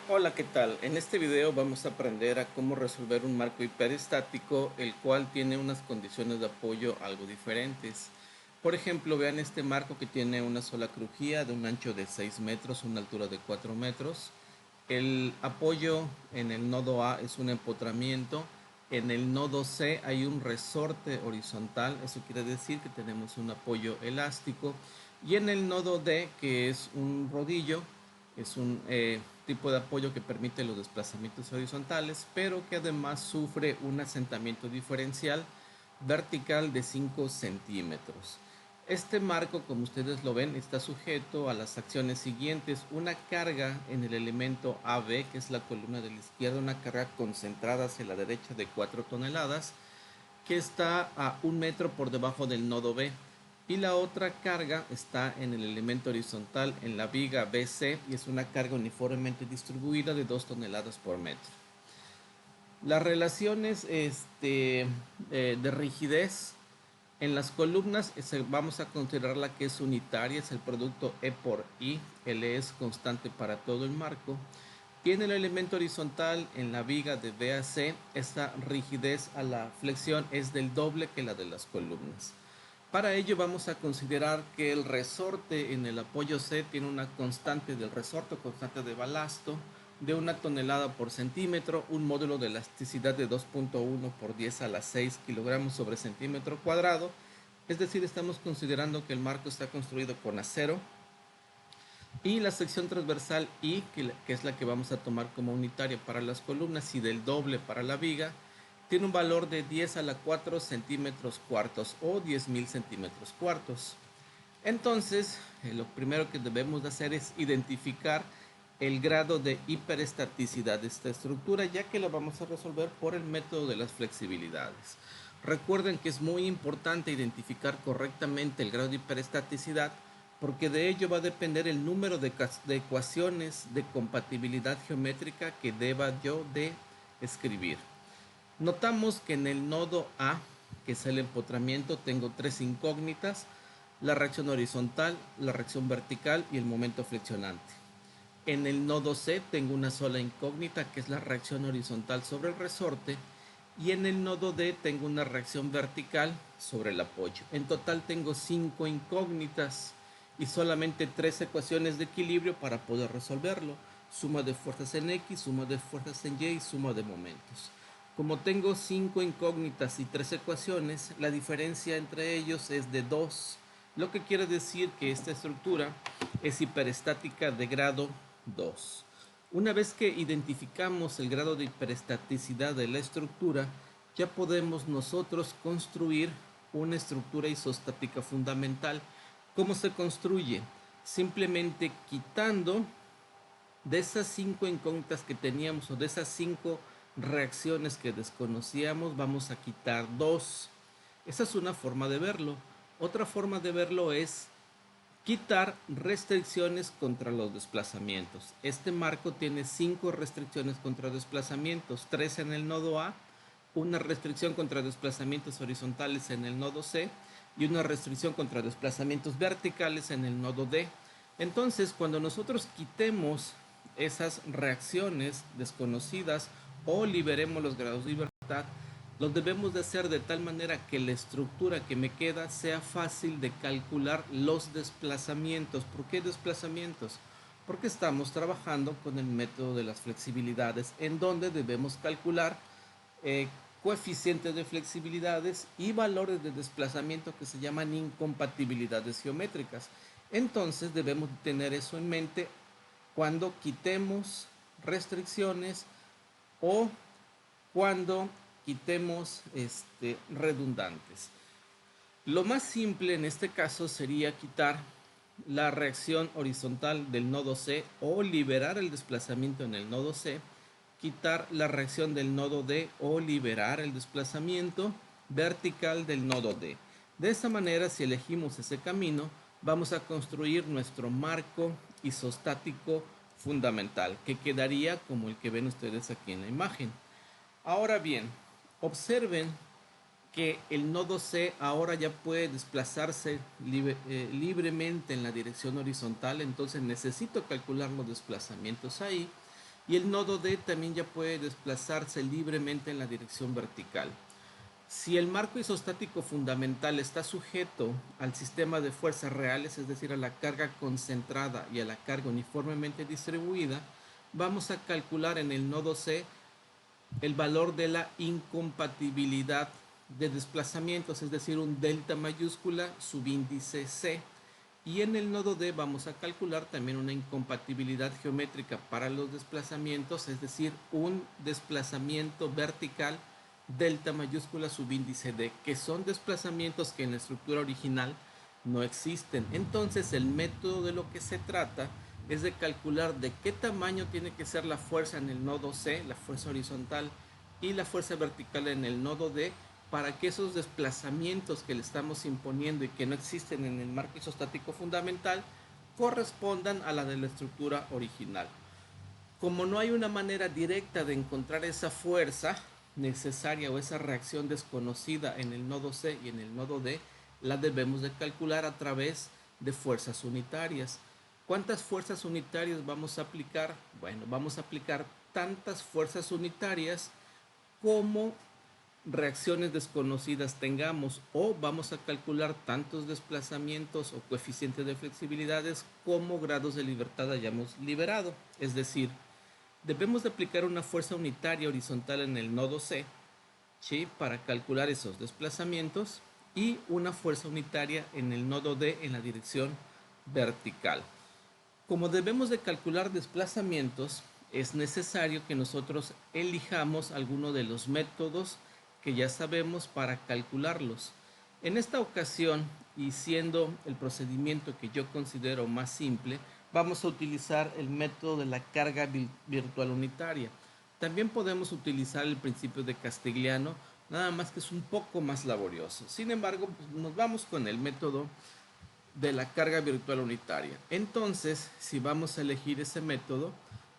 Hola, ¿qué tal? En este video vamos a aprender a cómo resolver un marco hiperestático, el cual tiene unas condiciones de apoyo algo diferentes. Por ejemplo, vean este marco que tiene una sola crujía de un ancho de 6 metros, una altura de 4 metros. El apoyo en el nodo A es un empotramiento. En el nodo C hay un resorte horizontal, eso quiere decir que tenemos un apoyo elástico. Y en el nodo D, que es un rodillo, es un tipo de apoyo que permite los desplazamientos horizontales, pero que además sufre un asentamiento diferencial vertical de 5 centímetros. Este marco, como ustedes lo ven, está sujeto a las acciones siguientes: una carga en el elemento AB, que es la columna de la izquierda, una carga concentrada hacia la derecha de 4 toneladas, que está a 1 metro por debajo del nodo B, y la otra carga está en el elemento horizontal en la viga BC y es una carga uniformemente distribuida de 2 toneladas por metro. Las relaciones de rigidez en las columnas vamos a considerar la que es unitaria, es el producto E por I. L es constante para todo el marco. Tiene el elemento horizontal en la viga de B a C, esta rigidez a la flexión es del doble que la de las columnas. Para ello vamos a considerar que el resorte en el apoyo C tiene una constante del resorte, constante de balasto, de 1 tonelada por centímetro, un módulo de elasticidad de 2.1 por 10 a la 6 kilogramos sobre centímetro cuadrado. Es decir, estamos considerando que el marco está construido con acero, y la sección transversal I, que es la que vamos a tomar como unitaria para las columnas y del doble para la viga, tiene un valor de 10 a la 4 centímetros cuartos o 10.000 centímetros cuartos. Entonces, lo primero que debemos de hacer es identificar el grado de hiperestaticidad de esta estructura, ya que lo vamos a resolver por el método de las flexibilidades. Recuerden que es muy importante identificar correctamente el grado de hiperestaticidad, porque de ello va a depender el número de ecuaciones de compatibilidad geométrica que deba yo de escribir. Notamos que en el nodo A, que es el empotramiento, tengo tres incógnitas: la reacción horizontal, la reacción vertical y el momento flexionante. En el nodo C tengo una sola incógnita, que es la reacción horizontal sobre el resorte, y en el nodo D tengo una reacción vertical sobre el apoyo. En total tengo 5 incógnitas y solamente 3 ecuaciones de equilibrio para poder resolverlo: suma de fuerzas en X, suma de fuerzas en Y y suma de momentos. Como tengo 5 incógnitas y 3 ecuaciones, la diferencia entre ellos es de 2, lo que quiere decir que esta estructura es hiperestática de grado 2. Una vez que identificamos el grado de hiperestaticidad de la estructura, ya podemos nosotros construir una estructura isostática fundamental. ¿Cómo se construye? Simplemente quitando de esas 5 incógnitas que teníamos, o de esas 5 reacciones que desconocíamos, vamos a quitar 2. Esa es una forma de verlo. Otra forma de verlo es quitar restricciones contra los desplazamientos. Este marco tiene 5 restricciones contra desplazamientos: 3 en el nodo A, una restricción contra desplazamientos horizontales en el nodo C y una restricción contra desplazamientos verticales en el nodo D. Entonces, cuando nosotros quitemos esas reacciones desconocidas o liberemos los grados de libertad, lo debemos de hacer de tal manera que la estructura que me queda sea fácil de calcular los desplazamientos. ¿Por qué desplazamientos? Porque estamos trabajando con el método de las flexibilidades, en donde debemos calcular eh, coeficientes de flexibilidades y valores de desplazamiento que se llaman incompatibilidades geométricas. Entonces debemos tener eso en mente cuando quitemos restricciones o cuando quitemos redundantes. Lo más simple en este caso sería quitar la reacción horizontal del nodo C o liberar el desplazamiento en el nodo C, quitar la reacción del nodo D o liberar el desplazamiento vertical del nodo D. De esta manera, si elegimos ese camino, vamos a construir nuestro marco isostático fundamental, que quedaría como el que ven ustedes aquí en la imagen. Ahora bien, observen que el nodo C ahora ya puede desplazarse libremente en la dirección horizontal. Entonces necesito calcular los desplazamientos ahí, y el nodo D también ya puede desplazarse libremente en la dirección vertical. Si el marco isostático fundamental está sujeto al sistema de fuerzas reales, es decir, a la carga concentrada y a la carga uniformemente distribuida, vamos a calcular en el nodo C el valor de la incompatibilidad de desplazamientos, es decir, un delta mayúscula subíndice C. Y en el nodo D vamos a calcular también una incompatibilidad geométrica para los desplazamientos, es decir, un desplazamiento vertical delta mayúscula subíndice D, que son desplazamientos que en la estructura original no existen. Entonces el método de lo que se trata es de calcular de qué tamaño tiene que ser la fuerza en el nodo C, la fuerza horizontal, y la fuerza vertical en el nodo D, para que esos desplazamientos que le estamos imponiendo y que no existen en el marco isostático fundamental correspondan a la de la estructura original. Como no hay una manera directa de encontrar esa fuerza necesaria o esa reacción desconocida en el nodo C y en el nodo D, la debemos de calcular a través de fuerzas unitarias. ¿Cuántas fuerzas unitarias vamos a aplicar? Bueno, vamos a aplicar tantas fuerzas unitarias como reacciones desconocidas tengamos, o vamos a calcular tantos desplazamientos o coeficientes de flexibilidades como grados de libertad hayamos liberado. Es decir, debemos de aplicar una fuerza unitaria horizontal en el nodo C, ¿sí?, para calcular esos desplazamientos, y una fuerza unitaria en el nodo D en la dirección vertical. Como debemos de calcular desplazamientos, es necesario que nosotros elijamos alguno de los métodos que ya sabemos para calcularlos. En esta ocasión, y siendo el procedimiento que yo considero más simple, vamos a utilizar el método de la carga virtual unitaria. También podemos utilizar el principio de Castigliano, nada más que es un poco más laborioso. Sin embargo, pues nos vamos con el método de la carga virtual unitaria. Entonces, si vamos a elegir ese método,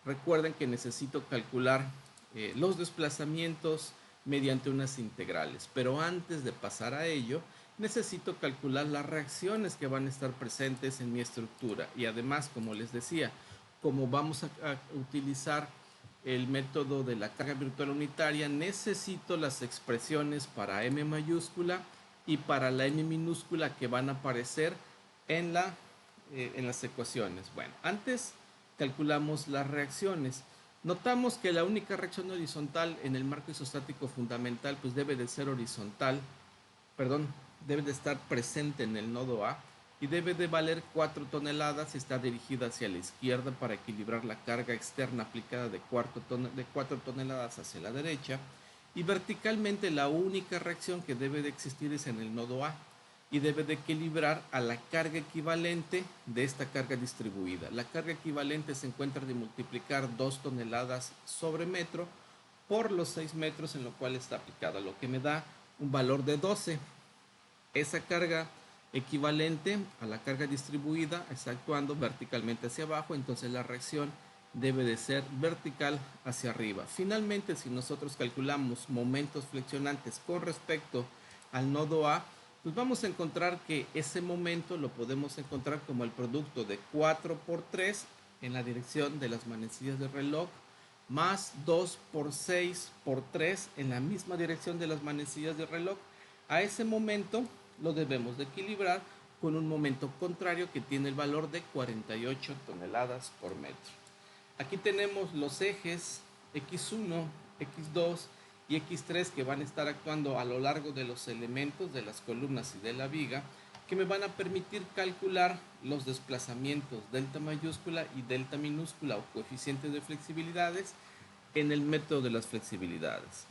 recuerden que necesito calcular los desplazamientos mediante unas integrales. Pero antes de pasar a ello, necesito calcular las reacciones que van a estar presentes en mi estructura. Y además, como les decía, como vamos a utilizar el método de la carga virtual unitaria, necesito las expresiones para M mayúscula y para la M minúscula que van a aparecer en las ecuaciones. Bueno, antes calculamos las reacciones. Notamos que la única reacción horizontal en el marco isostático fundamental pues debe de ser horizontal, perdón, debe de estar presente en el nodo A y debe de valer 4 toneladas y está dirigida hacia la izquierda para equilibrar la carga externa aplicada de 4 toneladas hacia la derecha, y verticalmente la única reacción que debe de existir es en el nodo A y debe de equilibrar a la carga equivalente de esta carga distribuida. La carga equivalente se encuentra de multiplicar 2 toneladas sobre metro por los 6 metros en lo cual está aplicada, lo que me da un valor de 12. Esa carga equivalente a la carga distribuida está actuando verticalmente hacia abajo, entonces la reacción debe de ser vertical hacia arriba. Finalmente, si nosotros calculamos momentos flexionantes con respecto al nodo A, pues vamos a encontrar que ese momento lo podemos encontrar como el producto de 4 por 3 en la dirección de las manecillas del reloj, más 2 por 6 por 3 en la misma dirección de las manecillas del reloj. A ese momento lo debemos de equilibrar con un momento contrario que tiene el valor de 48 toneladas por metro. Aquí tenemos los ejes X1, X2 y X3 que van a estar actuando a lo largo de los elementos de las columnas y de la viga, que me van a permitir calcular los desplazamientos delta mayúscula y delta minúscula o coeficientes de flexibilidades en el método de las flexibilidades.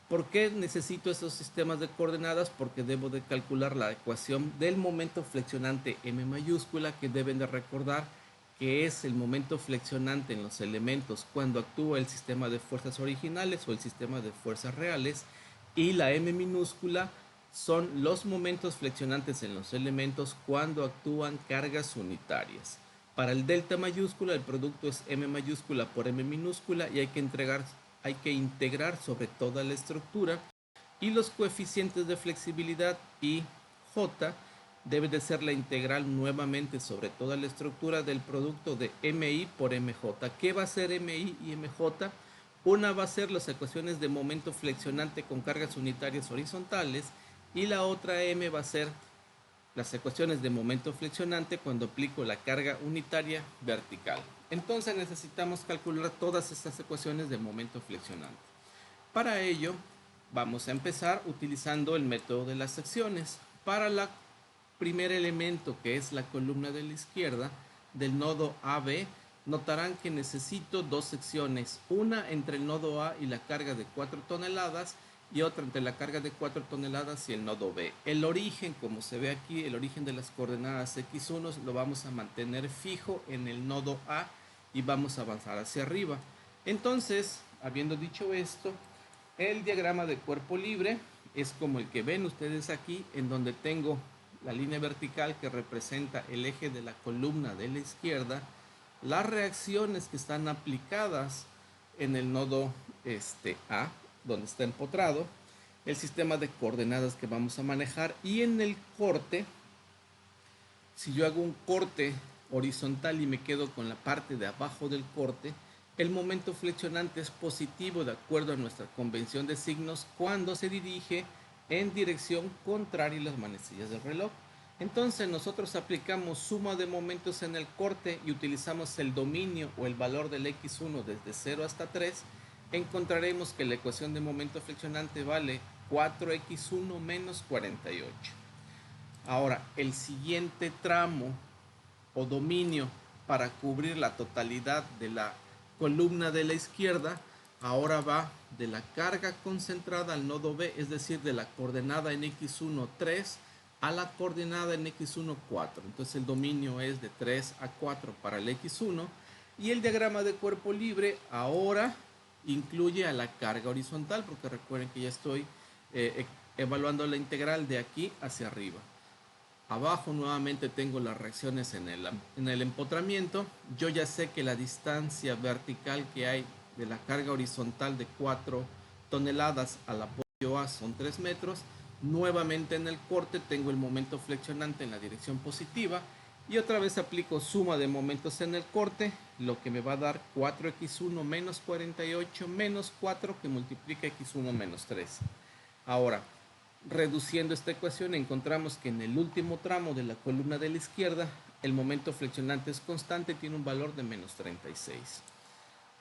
¿Por qué necesito esos sistemas de coordenadas? Porque debo de calcular la ecuación del momento flexionante M mayúscula, que deben de recordar que es el momento flexionante en los elementos cuando actúa el sistema de fuerzas originales o el sistema de fuerzas reales, y la M minúscula son los momentos flexionantes en los elementos cuando actúan cargas unitarias. Para el delta mayúscula el producto es M mayúscula por M minúscula y hay que integrar sobre toda la estructura, y los coeficientes de flexibilidad y J debe de ser la integral nuevamente sobre toda la estructura del producto de MI por MJ. ¿Qué va a ser MI y MJ? Una va a ser las ecuaciones de momento flexionante con cargas unitarias horizontales y la otra M va a ser las ecuaciones de momento flexionante cuando aplico la carga unitaria vertical. Entonces necesitamos calcular todas estas ecuaciones de momento flexionante. Para ello, vamos a empezar utilizando el método de las secciones. Para el primer elemento, que es la columna de la izquierda del nodo AB, notarán que necesito dos secciones, una entre el nodo A y la carga de 4 toneladas y otra entre la carga de 4 toneladas y el nodo B. El origen, como se ve aquí, el origen de las coordenadas x1 lo vamos a mantener fijo en el nodo A y vamos a avanzar hacia arriba. Entonces, habiendo dicho esto, el diagrama de cuerpo libre es como el que ven ustedes aquí, en donde tengo la línea vertical que representa el eje de la columna de la izquierda, las reacciones que están aplicadas en el nodo A, donde está empotrado, el sistema de coordenadas que vamos a manejar, y en el corte, si yo hago un corte horizontal y me quedo con la parte de abajo del corte, el momento flexionante es positivo de acuerdo a nuestra convención de signos cuando se dirige en dirección contraria a las manecillas del reloj. Entonces nosotros aplicamos suma de momentos en el corte y utilizamos el dominio o el valor del x1 desde 0 hasta 3, encontraremos que la ecuación de momento flexionante vale 4x1 menos 48. Ahora, el siguiente tramo o dominio para cubrir la totalidad de la columna de la izquierda, ahora va de la carga concentrada al nodo B, es decir, de la coordenada en x1 3 a la coordenada en x1 4. Entonces el dominio es de 3 a 4 para el x1 y el diagrama de cuerpo libre ahora incluye a la carga horizontal, porque recuerden que ya estoy evaluando la integral de aquí hacia arriba. Abajo nuevamente tengo las reacciones en el empotramiento. Yo ya sé que la distancia vertical que hay de la carga horizontal de 4 toneladas al apoyo A son 3 metros. Nuevamente en el corte tengo el momento flexionante en la dirección positiva y otra vez aplico suma de momentos en el corte, lo que me va a dar 4x1 menos 48 menos 4 que multiplica x1 menos 3. Ahora, reduciendo esta ecuación encontramos que en el último tramo de la columna de la izquierda el momento flexionante es constante, tiene un valor de menos 36.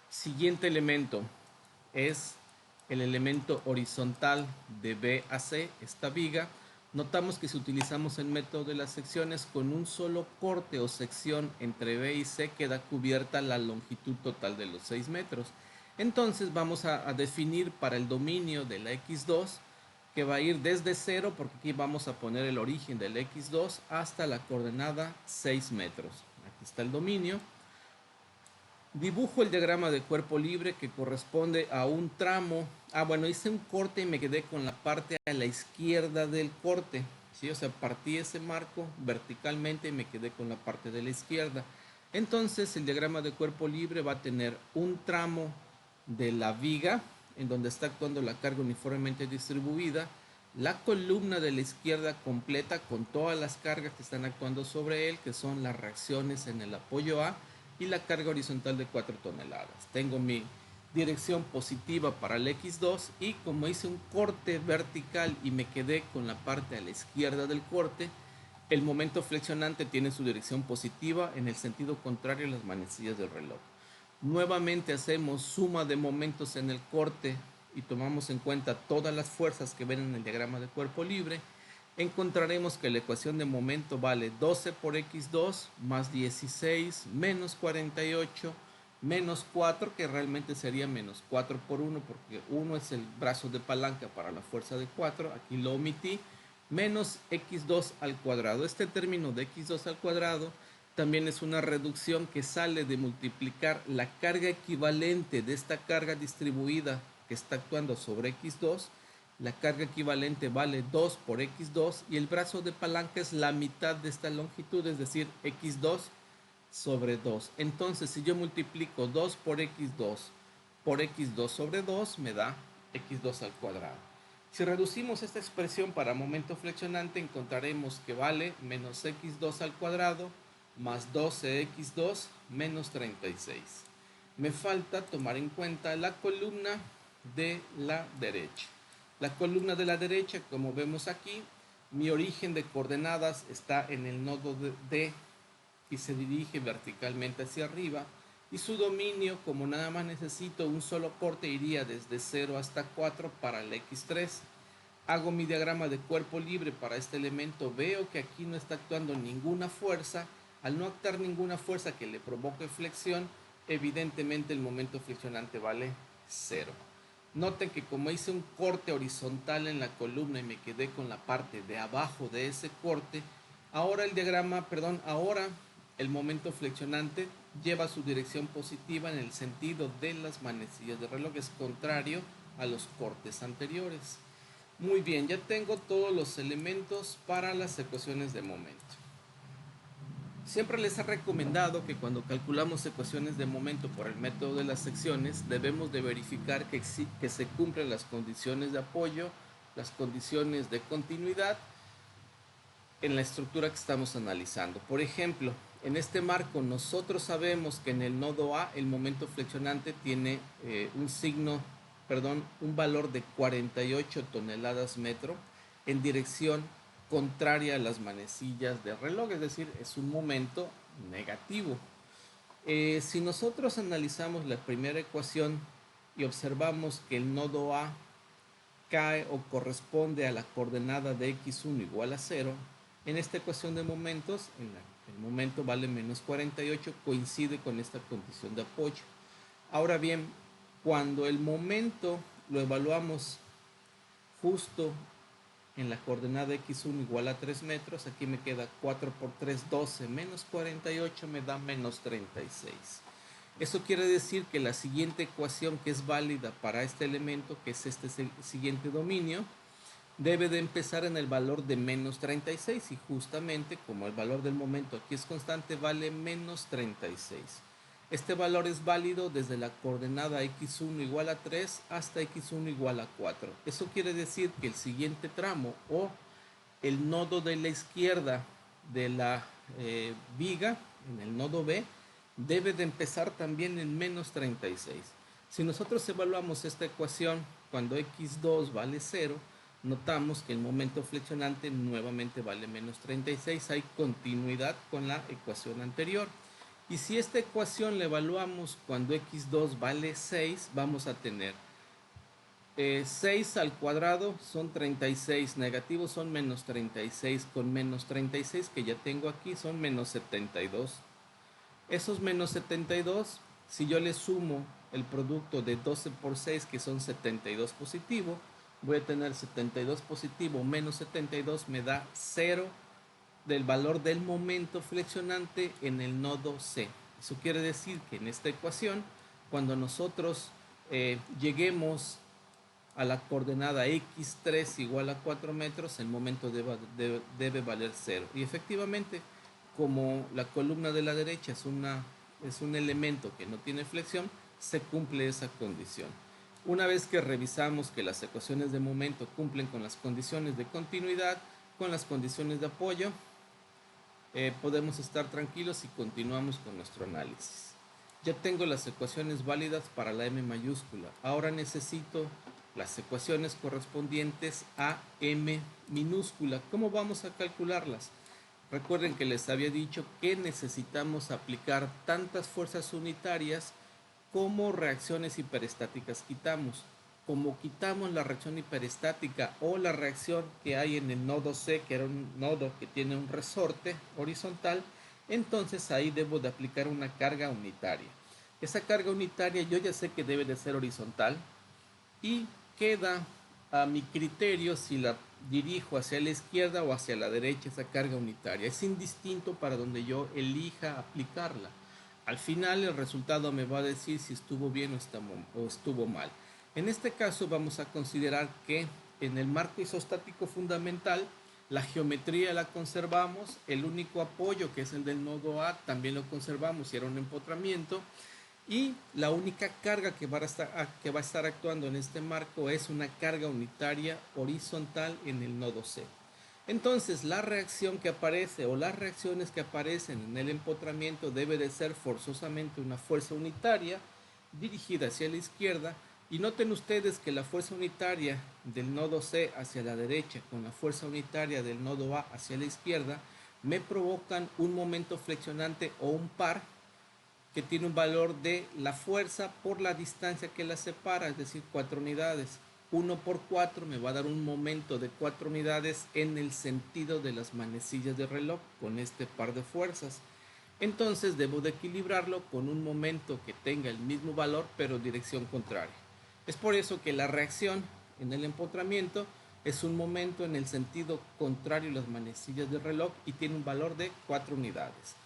Siguiente elemento es el elemento horizontal de B a C, esta viga. Notamos que si utilizamos el método de las secciones, con un solo corte o sección entre B y C queda cubierta la longitud total de los 6 metros. Entonces vamos a definir para el dominio de la X2, que va a ir desde 0, porque aquí vamos a poner el origen del X2 hasta la coordenada 6 metros. Aquí está el dominio. Dibujo el diagrama de cuerpo libre que corresponde a un tramo. Bueno, hice un corte y me quedé con la parte a la izquierda del corte. ¿Sí? O sea, partí ese marco verticalmente y me quedé con la parte de la izquierda. Entonces, el diagrama de cuerpo libre va a tener un tramo de la viga, en donde está actuando la carga uniformemente distribuida, la columna de la izquierda completa con todas las cargas que están actuando sobre él, que son las reacciones en el apoyo A, y la carga horizontal de 4 toneladas. Tengo mi dirección positiva para el X2 y como hice un corte vertical y me quedé con la parte a la izquierda del corte, el momento flexionante tiene su dirección positiva en el sentido contrario a las manecillas del reloj. Nuevamente hacemos suma de momentos en el corte y tomamos en cuenta todas las fuerzas que ven en el diagrama de cuerpo libre. Encontraremos que la ecuación de momento vale 12 por x2 más 16 menos 48 menos 4, que realmente sería menos 4 por 1, porque 1 es el brazo de palanca para la fuerza de 4, aquí lo omití, menos x2 al cuadrado. Este término de x2 al cuadrado también es una reducción que sale de multiplicar la carga equivalente de esta carga distribuida que está actuando sobre x2. La carga equivalente vale 2 por x2 y el brazo de palanca es la mitad de esta longitud, es decir, x2 sobre 2. Entonces, si yo multiplico 2 por x2 sobre 2, me da x2 al cuadrado. Si reducimos esta expresión para momento flexionante, encontraremos que vale menos x2 al cuadrado más 12x2 menos 36. Me falta tomar en cuenta la columna de la derecha. La columna de la derecha, como vemos aquí, mi origen de coordenadas está en el nodo D y se dirige verticalmente hacia arriba, y su dominio, como nada más necesito un solo corte, iría desde 0 hasta 4 para el x3. Hago mi diagrama de cuerpo libre para este elemento, veo que aquí no está actuando ninguna fuerza. Al no actuar ninguna fuerza que le provoque flexión, evidentemente el momento flexionante vale 0. Noten que como hice un corte horizontal en la columna y me quedé con la parte de abajo de ese corte, ahora el momento flexionante lleva su dirección positiva en el sentido de las manecillas de reloj, es contrario a los cortes anteriores. Muy bien, ya tengo todos los elementos para las ecuaciones de momento. Siempre les he recomendado que cuando calculamos ecuaciones de momento por el método de las secciones, debemos de verificar que se cumplen las condiciones de apoyo, las condiciones de continuidad en la estructura que estamos analizando. Por ejemplo, en este marco nosotros sabemos que en el nodo A el momento flexionante tiene un valor de 48 toneladas metro en dirección contraria a las manecillas de reloj, es decir, es un momento negativo. Si nosotros analizamos la primera ecuación y observamos que el nodo A cae o corresponde a la coordenada de x1 igual a 0, en esta ecuación de momentos, el momento vale menos 48, coincide con esta condición de apoyo. Ahora bien, cuando el momento lo evaluamos justo en la coordenada x1 igual a 3 metros, aquí me queda 4 por 3, 12, menos 48 me da menos 36. Eso quiere decir que la siguiente ecuación que es válida para este elemento, que es este siguiente dominio, debe de empezar en el valor de menos 36, y justamente como el valor del momento aquí es constante, vale menos 36. Este valor es válido desde la coordenada x1 igual a 3 hasta x1 igual a 4. Eso quiere decir que el siguiente tramo o el nodo de la izquierda de la viga, en el nodo B, debe de empezar también en menos 36. Si nosotros evaluamos esta ecuación cuando x2 vale 0, notamos que el momento flexionante nuevamente vale menos 36. Hay continuidad con la ecuación anterior. Y si esta ecuación la evaluamos cuando x2 vale 6, vamos a tener 6 al cuadrado son 36, negativos son menos 36, con menos 36 que ya tengo aquí son menos 72. Esos menos 72, si yo le sumo el producto de 12 por 6, que son 72 positivo, voy a tener 72 positivo menos 72 me da 0 del valor del momento flexionante en el nodo C. Eso quiere decir que en esta ecuación, cuando nosotros lleguemos a la coordenada x3 igual a 4 metros, el momento debe valer 0. Y efectivamente, como la columna de la derecha es un elemento que no tiene flexión, se cumple esa condición. Una vez que revisamos que las ecuaciones de momento cumplen con las condiciones de continuidad, con las condiciones de apoyo, podemos estar tranquilos y continuamos con nuestro análisis. Ya tengo las ecuaciones válidas para la M mayúscula. Ahora necesito las ecuaciones correspondientes a M minúscula. ¿Cómo vamos a calcularlas? Recuerden que les había dicho que necesitamos aplicar tantas fuerzas unitarias como reacciones hiperestáticas quitamos. Como quitamos la reacción hiperestática o la reacción que hay en el nodo C, que era un nodo que tiene un resorte horizontal, entonces ahí debo de aplicar una carga unitaria. Esa carga unitaria yo ya sé que debe de ser horizontal y queda a mi criterio si la dirijo hacia la izquierda o hacia la derecha esa carga unitaria. Es indistinto para donde yo elija aplicarla. Al final el resultado me va a decir si estuvo bien o estuvo mal. En este caso vamos a considerar que en el marco isostático fundamental la geometría la conservamos, el único apoyo que es el del nodo A también lo conservamos y era un empotramiento. Y la única carga que va a estar actuando en este marco es una carga unitaria horizontal en el nodo C. Entonces la reacción que aparece o las reacciones que aparecen en el empotramiento debe de ser forzosamente una fuerza unitaria dirigida hacia la izquierda. Y noten ustedes que la fuerza unitaria del nodo C hacia la derecha con la fuerza unitaria del nodo A hacia la izquierda me provocan un momento flexionante o un par que tiene un valor de la fuerza por la distancia que la separa, es decir, 4 unidades. 1 por 4 me va a dar un momento de 4 unidades en el sentido de las manecillas de reloj con este par de fuerzas. Entonces debo de equilibrarlo con un momento que tenga el mismo valor pero dirección contraria. Es por eso que la reacción en el empotramiento es un momento en el sentido contrario a las manecillas de reloj y tiene un valor de 4 unidades.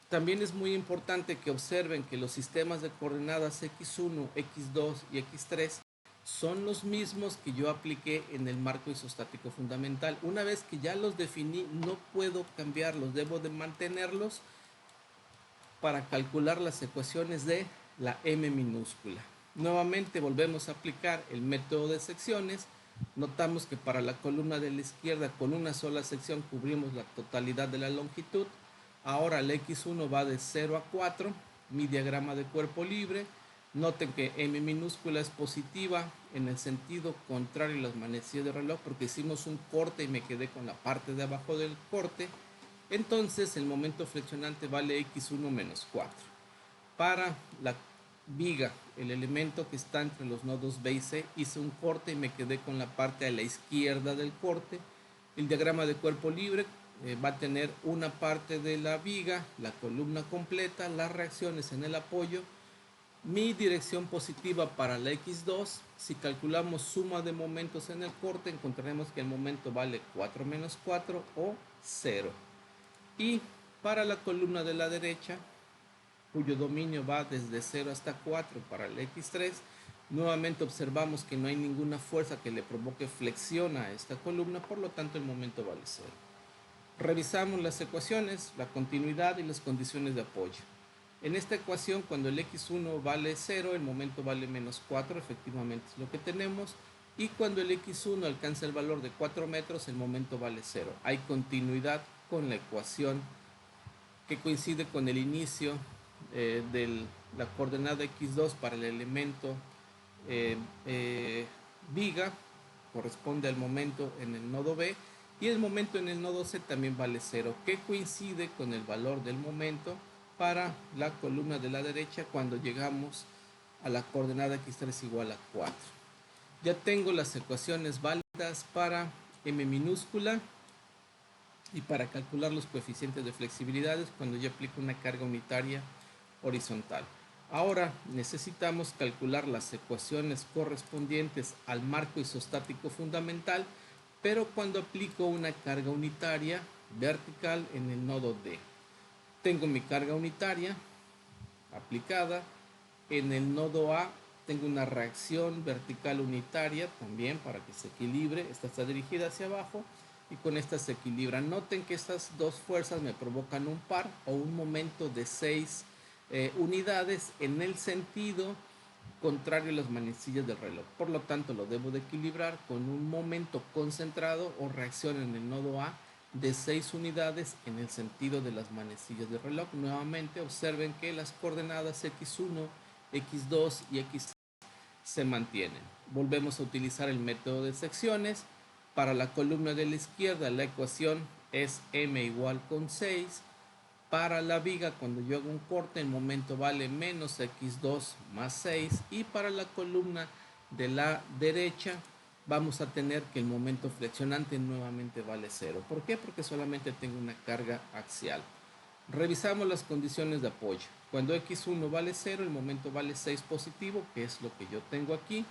También es muy importante que observen que los sistemas de coordenadas x1, x2 y x3 son los mismos que yo apliqué en el marco isostático fundamental. Una vez que ya los definí, no puedo cambiarlos, debo de mantenerlos para calcular las ecuaciones de la m minúscula. Nuevamente volvemos a aplicar el método de secciones. Notamos que para la columna de la izquierda con una sola sección cubrimos la totalidad de la longitud. Ahora el x1 va de 0 a 4, mi diagrama de cuerpo libre. Noten que m minúscula es positiva en el sentido contrario a las manecillas de reloj porque hicimos un corte y me quedé con la parte de abajo del corte. Entonces el momento flexionante vale x1 menos 4. Para la viga, el elemento que está entre los nodos B y C, hice un corte y me quedé con la parte a la izquierda del corte. El diagrama de cuerpo libre va a tener una parte de la viga, la columna completa, las reacciones en el apoyo, mi dirección positiva para la x2. Si calculamos suma de momentos en el corte, encontraremos que el momento vale 4 menos 4 o 0. Y para la columna de la derecha, cuyo dominio va desde 0 hasta 4 para el x3, nuevamente observamos que no hay ninguna fuerza que le provoque flexión a esta columna, por lo tanto el momento vale 0. Revisamos las ecuaciones, la continuidad y las condiciones de apoyo. En esta ecuación, cuando el x1 vale 0, el momento vale menos 4, efectivamente es lo que tenemos. Y cuando el x1 alcanza el valor de 4 metros, el momento vale 0. Hay continuidad con la ecuación que coincide con el inicio de la coordenada x2 para el elemento viga, corresponde al momento en el nodo B, y el momento en el nodo C también vale 0, que coincide con el valor del momento para la columna de la derecha cuando llegamos a la coordenada x3 igual a 4. Ya tengo las ecuaciones válidas para m minúscula y para calcular los coeficientes de flexibilidades cuando yo aplico una carga unitaria horizontal. Ahora necesitamos calcular las ecuaciones correspondientes al marco isostático fundamental, pero cuando aplico una carga unitaria vertical en el nodo D. Tengo mi carga unitaria aplicada. En el nodo A tengo una reacción vertical unitaria también para que se equilibre. Esta está dirigida hacia abajo y con esta se equilibra. Noten que estas dos fuerzas me provocan un par o un momento de 6 unidades en el sentido contrario a las manecillas del reloj. Por lo tanto, lo debo de equilibrar con un momento concentrado o reacción en el nodo A de 6 unidades en el sentido de las manecillas del reloj. Nuevamente observen que las coordenadas x1, x2 y x3 se mantienen. Volvemos a utilizar el método de secciones. Para la columna de la izquierda la ecuación es m igual con 6. Para la viga, cuando yo hago un corte, el momento vale menos x2 más 6. Y para la columna de la derecha vamos a tener que el momento flexionante nuevamente vale 0. ¿Por qué? Porque solamente tengo una carga axial. Revisamos las condiciones de apoyo. Cuando x1 vale 0, el momento vale 6 positivo, que es lo que yo tengo aquí.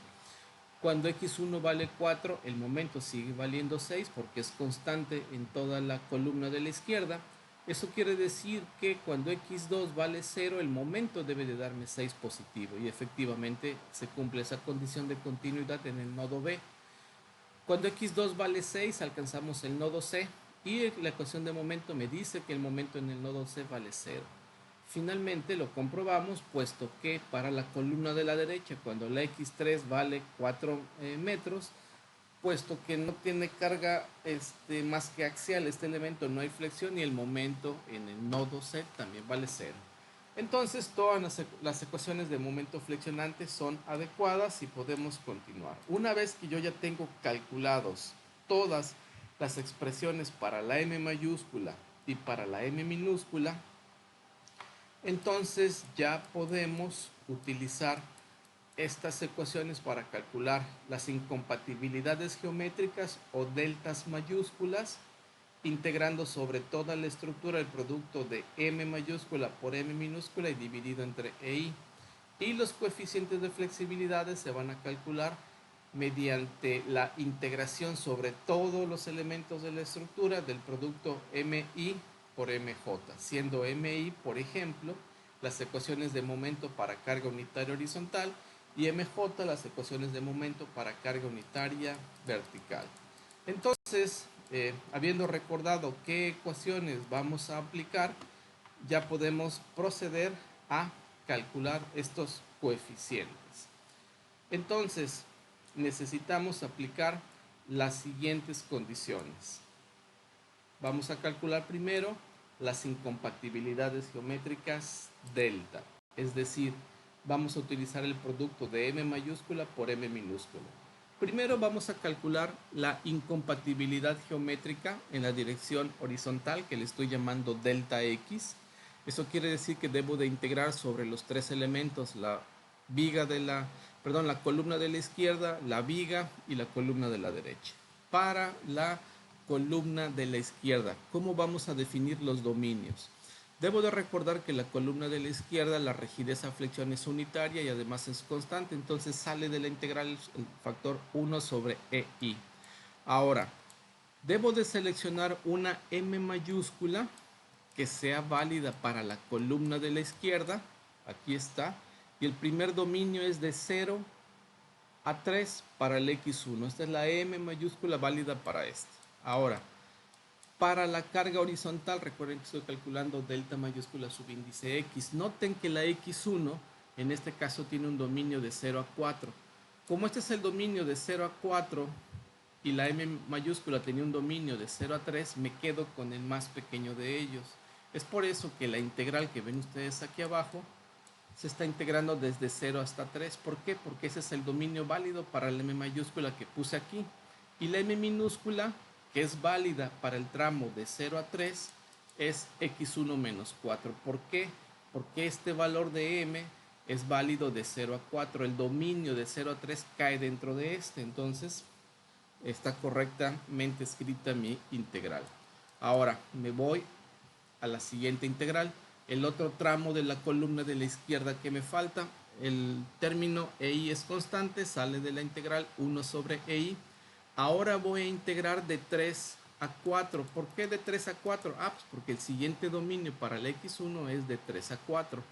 Cuando x1 vale 4, el momento sigue valiendo 6 porque es constante en toda la columna de la izquierda. Eso quiere decir que cuando x2 vale 0, el momento debe de darme 6 positivo, y efectivamente se cumple esa condición de continuidad en el nodo B. Cuando x2 vale 6, alcanzamos el nodo C y la ecuación de momento me dice que el momento en el nodo C vale 0. Finalmente lo comprobamos, puesto que para la columna de la derecha, cuando la x3 vale 4 metros, puesto que no tiene carga más que axial este elemento, no hay flexión, y el momento en el nodo C también vale 0. Entonces todas las ecuaciones de momento flexionante son adecuadas y podemos continuar. Una vez que yo ya tengo calculados todas las expresiones para la m mayúscula y para la m minúscula, entonces ya podemos utilizar estas ecuaciones para calcular las incompatibilidades geométricas o deltas mayúsculas, integrando sobre toda la estructura el producto de m mayúscula por m minúscula y dividido entre e y los coeficientes de flexibilidades se van a calcular mediante la integración sobre todos los elementos de la estructura del producto mi por mj, siendo mi, por ejemplo, las ecuaciones de momento para carga unitaria horizontal y mj las ecuaciones de momento para carga unitaria vertical. Entonces, habiendo recordado qué ecuaciones vamos a aplicar, ya podemos proceder a calcular estos coeficientes. Entonces, necesitamos aplicar las siguientes condiciones. Vamos a calcular primero las incompatibilidades geométricas delta, es decir, vamos a utilizar el producto de m mayúscula por m minúscula. Primero vamos a calcular la incompatibilidad geométrica en la dirección horizontal, que le estoy llamando delta x. Eso quiere decir que debo de integrar sobre los tres elementos, la columna de la izquierda, la viga y la columna de la derecha. Para la columna de la izquierda, ¿cómo vamos a definir los dominios? Debo de recordar que la columna de la izquierda, la rigidez a flexión es unitaria y además es constante, entonces sale de la integral el factor 1 sobre EI. Ahora, debo de seleccionar una M mayúscula que sea válida para la columna de la izquierda, aquí está, y el primer dominio es de 0 a 3 para el X1. Esta es la M mayúscula válida para este. Ahora, para la carga horizontal, recuerden que estoy calculando delta mayúscula subíndice X. Noten que la X1 en este caso tiene un dominio de 0 a 4. Como este es el dominio de 0 a 4 y la M mayúscula tenía un dominio de 0 a 3, me quedo con el más pequeño de ellos. Es por eso que la integral que ven ustedes aquí abajo se está integrando desde 0 hasta 3. ¿Por qué? Porque ese es el dominio válido para la M mayúscula que puse aquí. Y la M minúscula, que es válida para el tramo de 0 a 3, es x1 menos 4. ¿Por qué? Porque este valor de m es válido de 0 a 4. El dominio de 0 a 3 cae dentro de este. Entonces, está correctamente escrita mi integral. Ahora, me voy a la siguiente integral. El otro tramo de la columna de la izquierda que me falta, el término EI es constante, sale de la integral 1 sobre EI. Ahora voy a integrar de 3 a 4. ¿Por qué de 3 a 4? Pues porque el siguiente dominio para el X1 es de 3 a 4.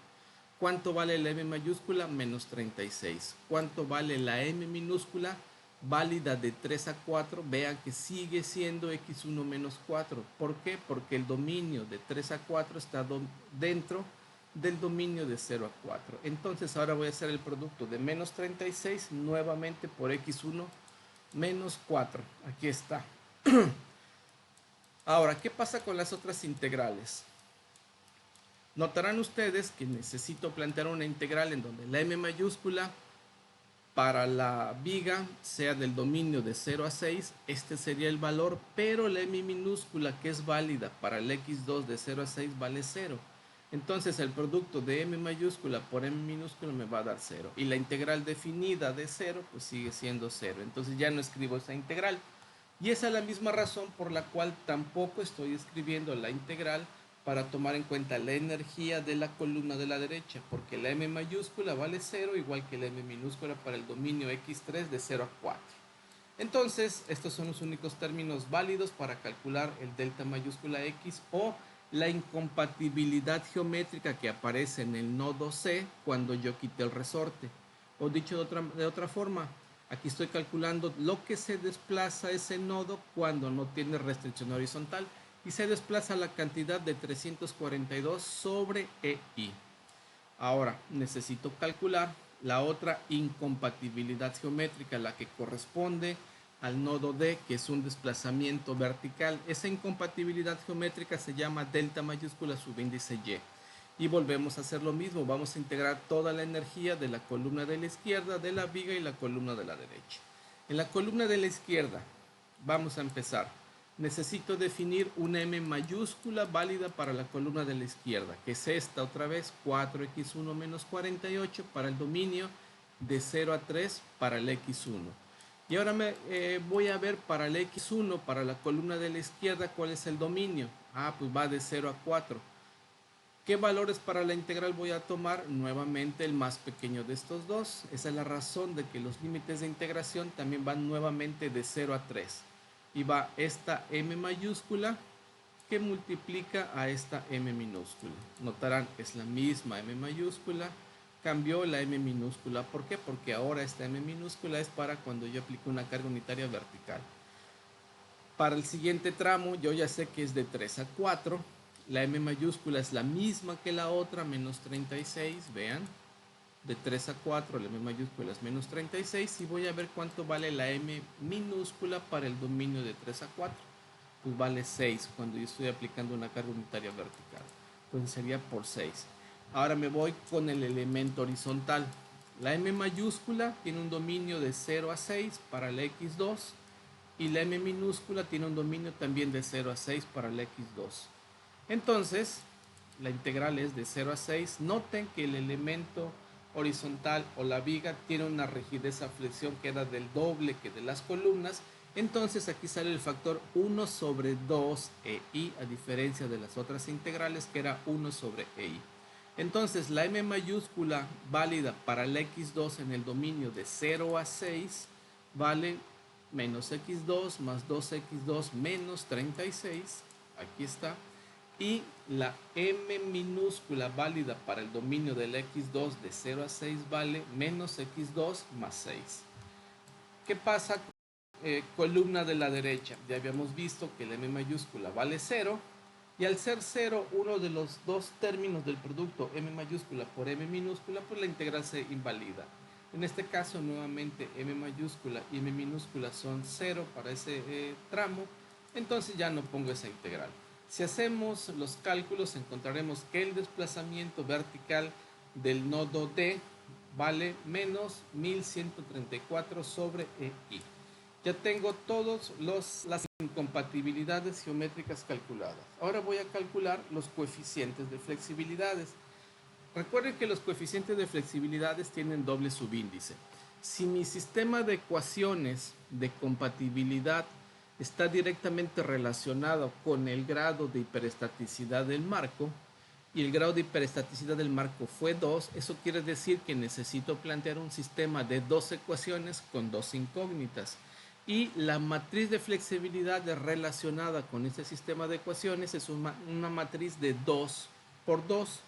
¿Cuánto vale la M mayúscula? Menos 36. ¿Cuánto vale la M minúscula? Válida de 3 a 4. Vean que sigue siendo X1 menos 4. ¿Por qué? Porque el dominio de 3 a 4 está dentro del dominio de 0 a 4. Entonces ahora voy a hacer el producto de menos 36 nuevamente por X1 menos 4. Aquí está. Ahora, ¿qué pasa con las otras integrales? Notarán ustedes que necesito plantear una integral en donde la M mayúscula para la viga sea del dominio de 0 a 6, este sería el valor, pero la M minúscula que es válida para el X2 de 0 a 6 vale 0. Entonces el producto de M mayúscula por M minúscula me va a dar 0. Y la integral definida de 0 pues sigue siendo 0. Entonces ya no escribo esa integral. Y esa es la misma razón por la cual tampoco estoy escribiendo la integral para tomar en cuenta la energía de la columna de la derecha, porque la M mayúscula vale 0, igual que la M minúscula para el dominio X3 de 0 a 4. Entonces, estos son los únicos términos válidos para calcular el delta mayúscula X o la incompatibilidad geométrica que aparece en el nodo C cuando yo quité el resorte. O dicho de otra forma, aquí estoy calculando lo que se desplaza ese nodo cuando no tiene restricción horizontal. y se desplaza la cantidad de 342 sobre EI. Ahora necesito calcular la otra incompatibilidad geométrica, la que corresponde al nodo D, que es un desplazamiento vertical. Esa incompatibilidad geométrica se llama delta mayúscula subíndice Y. Y volvemos a hacer lo mismo, vamos a integrar toda la energía de la columna de la izquierda, de la viga y la columna de la derecha. En la columna de la izquierda vamos a empezar. Necesito definir una M mayúscula válida para la columna de la izquierda, que es esta otra vez, 4x1 menos 48 para el dominio de 0 a 3 para el x1. Y ahora voy a ver para el x1, para la columna de la izquierda, cuál es el dominio. Pues va de 0 a 4. ¿Qué valores para la integral voy a tomar? Nuevamente el más pequeño de estos dos. Esa es la razón de que los límites de integración también van nuevamente de 0 a 3. Y va esta M mayúscula que multiplica a esta M minúscula. Notarán, es la misma M mayúscula, cambió la M minúscula. ¿Por qué? Porque ahora esta M minúscula es para cuando yo aplico una carga unitaria vertical. Para el siguiente tramo yo ya sé que es de 3 a 4. La M mayúscula es la misma que la otra, menos 36, vean. De 3 a 4, la M mayúscula es menos 36 y voy a ver cuánto vale la M minúscula para el dominio de 3 a 4. Pues vale 6 cuando yo estoy aplicando una carga unitaria vertical. Entonces sería por 6. Ahora me voy con el elemento horizontal. La M mayúscula tiene un dominio de 0 a 6 para el x2 y la M minúscula tiene un dominio también de 0 a 6 para el x2. Entonces, la integral es de 0 a 6. Noten que el elemento horizontal o la viga tiene una rigidez a flexión que era del doble que de las columnas. Entonces aquí sale el factor 1 sobre 2 EI, a diferencia de las otras integrales que era 1 sobre EI. Entonces la M mayúscula válida para el x2 en el dominio de 0 a 6 vale menos x2 más 2x2 menos 36. Aquí está. Y la M minúscula válida para el dominio del x2 de 0 a 6 vale menos x2 más 6. ¿Qué pasa con columna de la derecha? Ya habíamos visto que la M mayúscula vale 0 y al ser 0 uno de los dos términos del producto M mayúscula por M minúscula, pues la integral se invalida. En este caso nuevamente M mayúscula y M minúscula son 0 para ese tramo, entonces ya no pongo esa integral. Si hacemos los cálculos encontraremos que el desplazamiento vertical del nodo D vale menos 1134 sobre EI. Ya tengo todas las incompatibilidades geométricas calculadas. Ahora voy a calcular los coeficientes de flexibilidades. Recuerden que los coeficientes de flexibilidades tienen doble subíndice. Si mi sistema de ecuaciones de compatibilidad está directamente relacionado con el grado de hiperestaticidad del marco y el grado de hiperestaticidad del marco fue 2, eso quiere decir que necesito plantear un sistema de dos ecuaciones con dos incógnitas y la matriz de flexibilidad relacionada con este sistema de ecuaciones es una matriz de 2 por 2.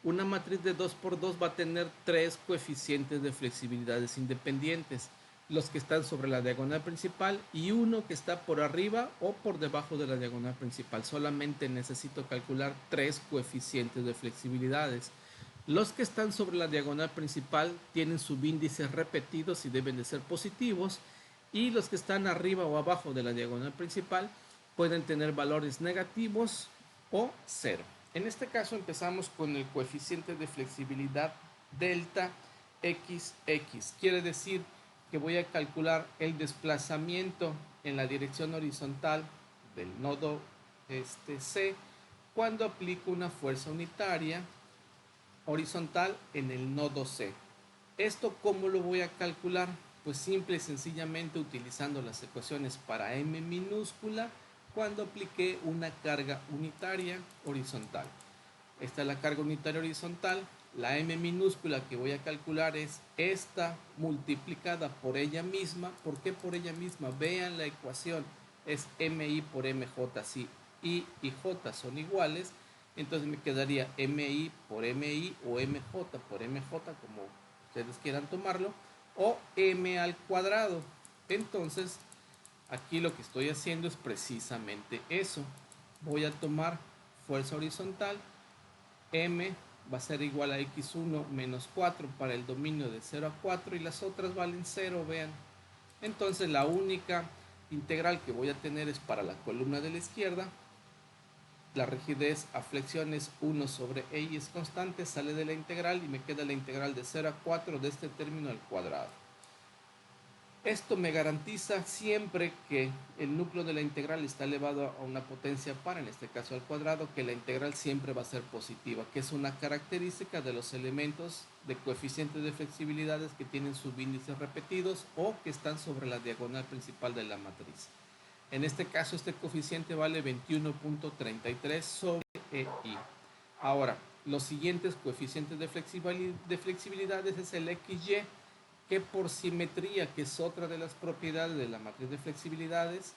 Una matriz de 2 por 2 va a tener tres coeficientes de flexibilidades independientes, los que están sobre la diagonal principal y uno que está por arriba o por debajo de la diagonal principal. Solamente necesito calcular tres coeficientes de flexibilidades. Los que están sobre la diagonal principal tienen subíndices repetidos y deben de ser positivos, y los que están arriba o abajo de la diagonal principal pueden tener valores negativos o cero. En este caso empezamos con el coeficiente de flexibilidad delta XX. Quiere decir que voy a calcular el desplazamiento en la dirección horizontal del nodo C cuando aplico una fuerza unitaria horizontal en el nodo C. ¿Esto cómo lo voy a calcular? Pues simple y sencillamente utilizando las ecuaciones para M minúscula cuando apliqué una carga unitaria horizontal. Esta es la carga unitaria horizontal. La M minúscula que voy a calcular es esta multiplicada por ella misma. ¿Por qué por ella misma? Vean la ecuación. Es MI por MJ. Si I y J son iguales, entonces me quedaría MI por MI o MJ por MJ, como ustedes quieran tomarlo, o M al cuadrado. Entonces, aquí lo que estoy haciendo es precisamente eso. voy a tomar fuerza horizontal, m va a ser igual a x1 menos 4 para el dominio de 0 a 4 y las otras valen 0, vean. Entonces la única integral que voy a tener es para la columna de la izquierda. La rigidez a flexión es 1 sobre EI es constante, sale de la integral y me queda la integral de 0 a 4 de este término al cuadrado. Esto me garantiza siempre que el núcleo de la integral está elevado a una potencia par, en este caso al cuadrado, que la integral siempre va a ser positiva, que es una característica de los elementos de coeficientes de flexibilidades que tienen subíndices repetidos o que están sobre la diagonal principal de la matriz. En este caso, este coeficiente vale 21.33 sobre EI. Ahora, los siguientes coeficientes de flexibilidades es el XY, que por simetría, que es otra de las propiedades de la matriz de flexibilidades,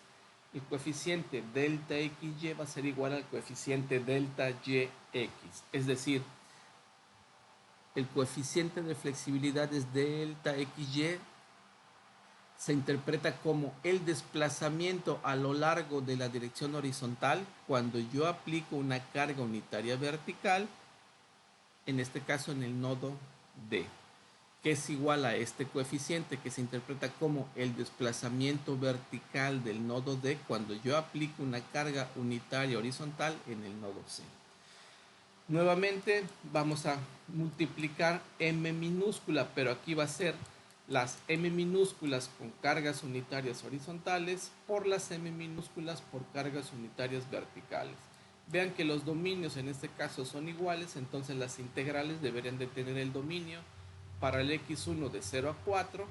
el coeficiente delta XY va a ser igual al coeficiente delta YX. Es decir, el coeficiente de flexibilidad es delta XY, se interpreta como el desplazamiento a lo largo de la dirección horizontal cuando yo aplico una carga unitaria vertical, en este caso en el nodo D, que es igual a este coeficiente que se interpreta como el desplazamiento vertical del nodo D cuando yo aplico una carga unitaria horizontal en el nodo C. Nuevamente vamos a multiplicar m minúscula, pero aquí va a ser las m minúsculas con cargas unitarias horizontales por las m minúsculas por cargas unitarias verticales. Vean que los dominios en este caso son iguales, entonces las integrales deberían de tener el dominio para el x1 de 0 a 4,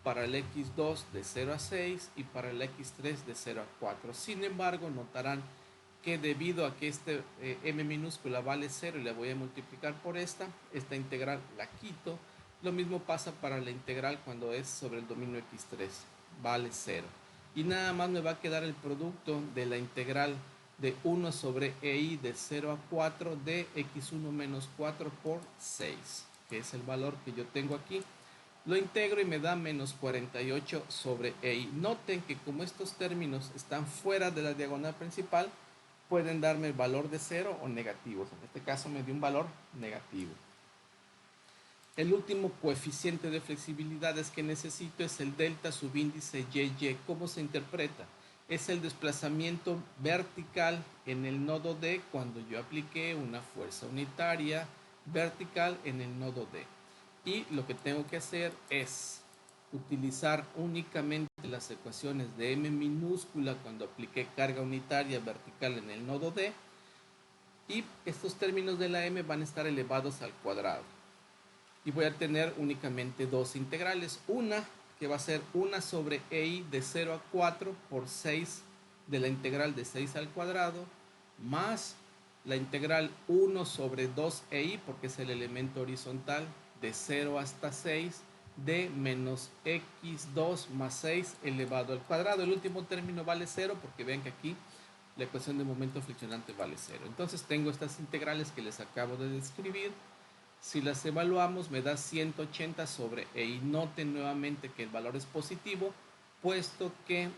para el x2 de 0 a 6 y para el x3 de 0 a 4. Sin embargo, notarán que debido a que este m minúscula vale 0 y la voy a multiplicar por esta integral la quito. Lo mismo pasa para la integral cuando es sobre el dominio x3, vale 0. Y nada más me va a quedar el producto de la integral de 1 sobre EI de 0 a 4 de x1 menos 4 por 6, que es el valor que yo tengo aquí. Lo integro y me da menos 48 sobre EI. Noten que como estos términos están fuera de la diagonal principal, pueden darme el valor de 0 o negativos. En este caso me dio un valor negativo. El último coeficiente de flexibilidades que necesito es el delta subíndice YY. ¿Cómo se interpreta? Es el desplazamiento vertical en el nodo D cuando yo apliqué una fuerza unitaria vertical en el nodo D. Y lo que tengo que hacer es utilizar únicamente las ecuaciones de m minúscula cuando apliqué carga unitaria vertical en el nodo D, y estos términos de la m van a estar elevados al cuadrado. Y voy a tener únicamente dos integrales, una que va a ser 1 sobre EI de 0 a 4 por 6 de la integral de 6 al cuadrado, más la integral 1 sobre 2 EI, porque es el elemento horizontal, de 0 hasta 6, de menos x2 más 6 elevado al cuadrado. El último término vale 0 porque ven que aquí la ecuación de momento friccionante vale 0. Entonces tengo estas integrales que les acabo de describir. Si las evaluamos me da 180 sobre E. Y noten nuevamente que el valor es positivo, puesto que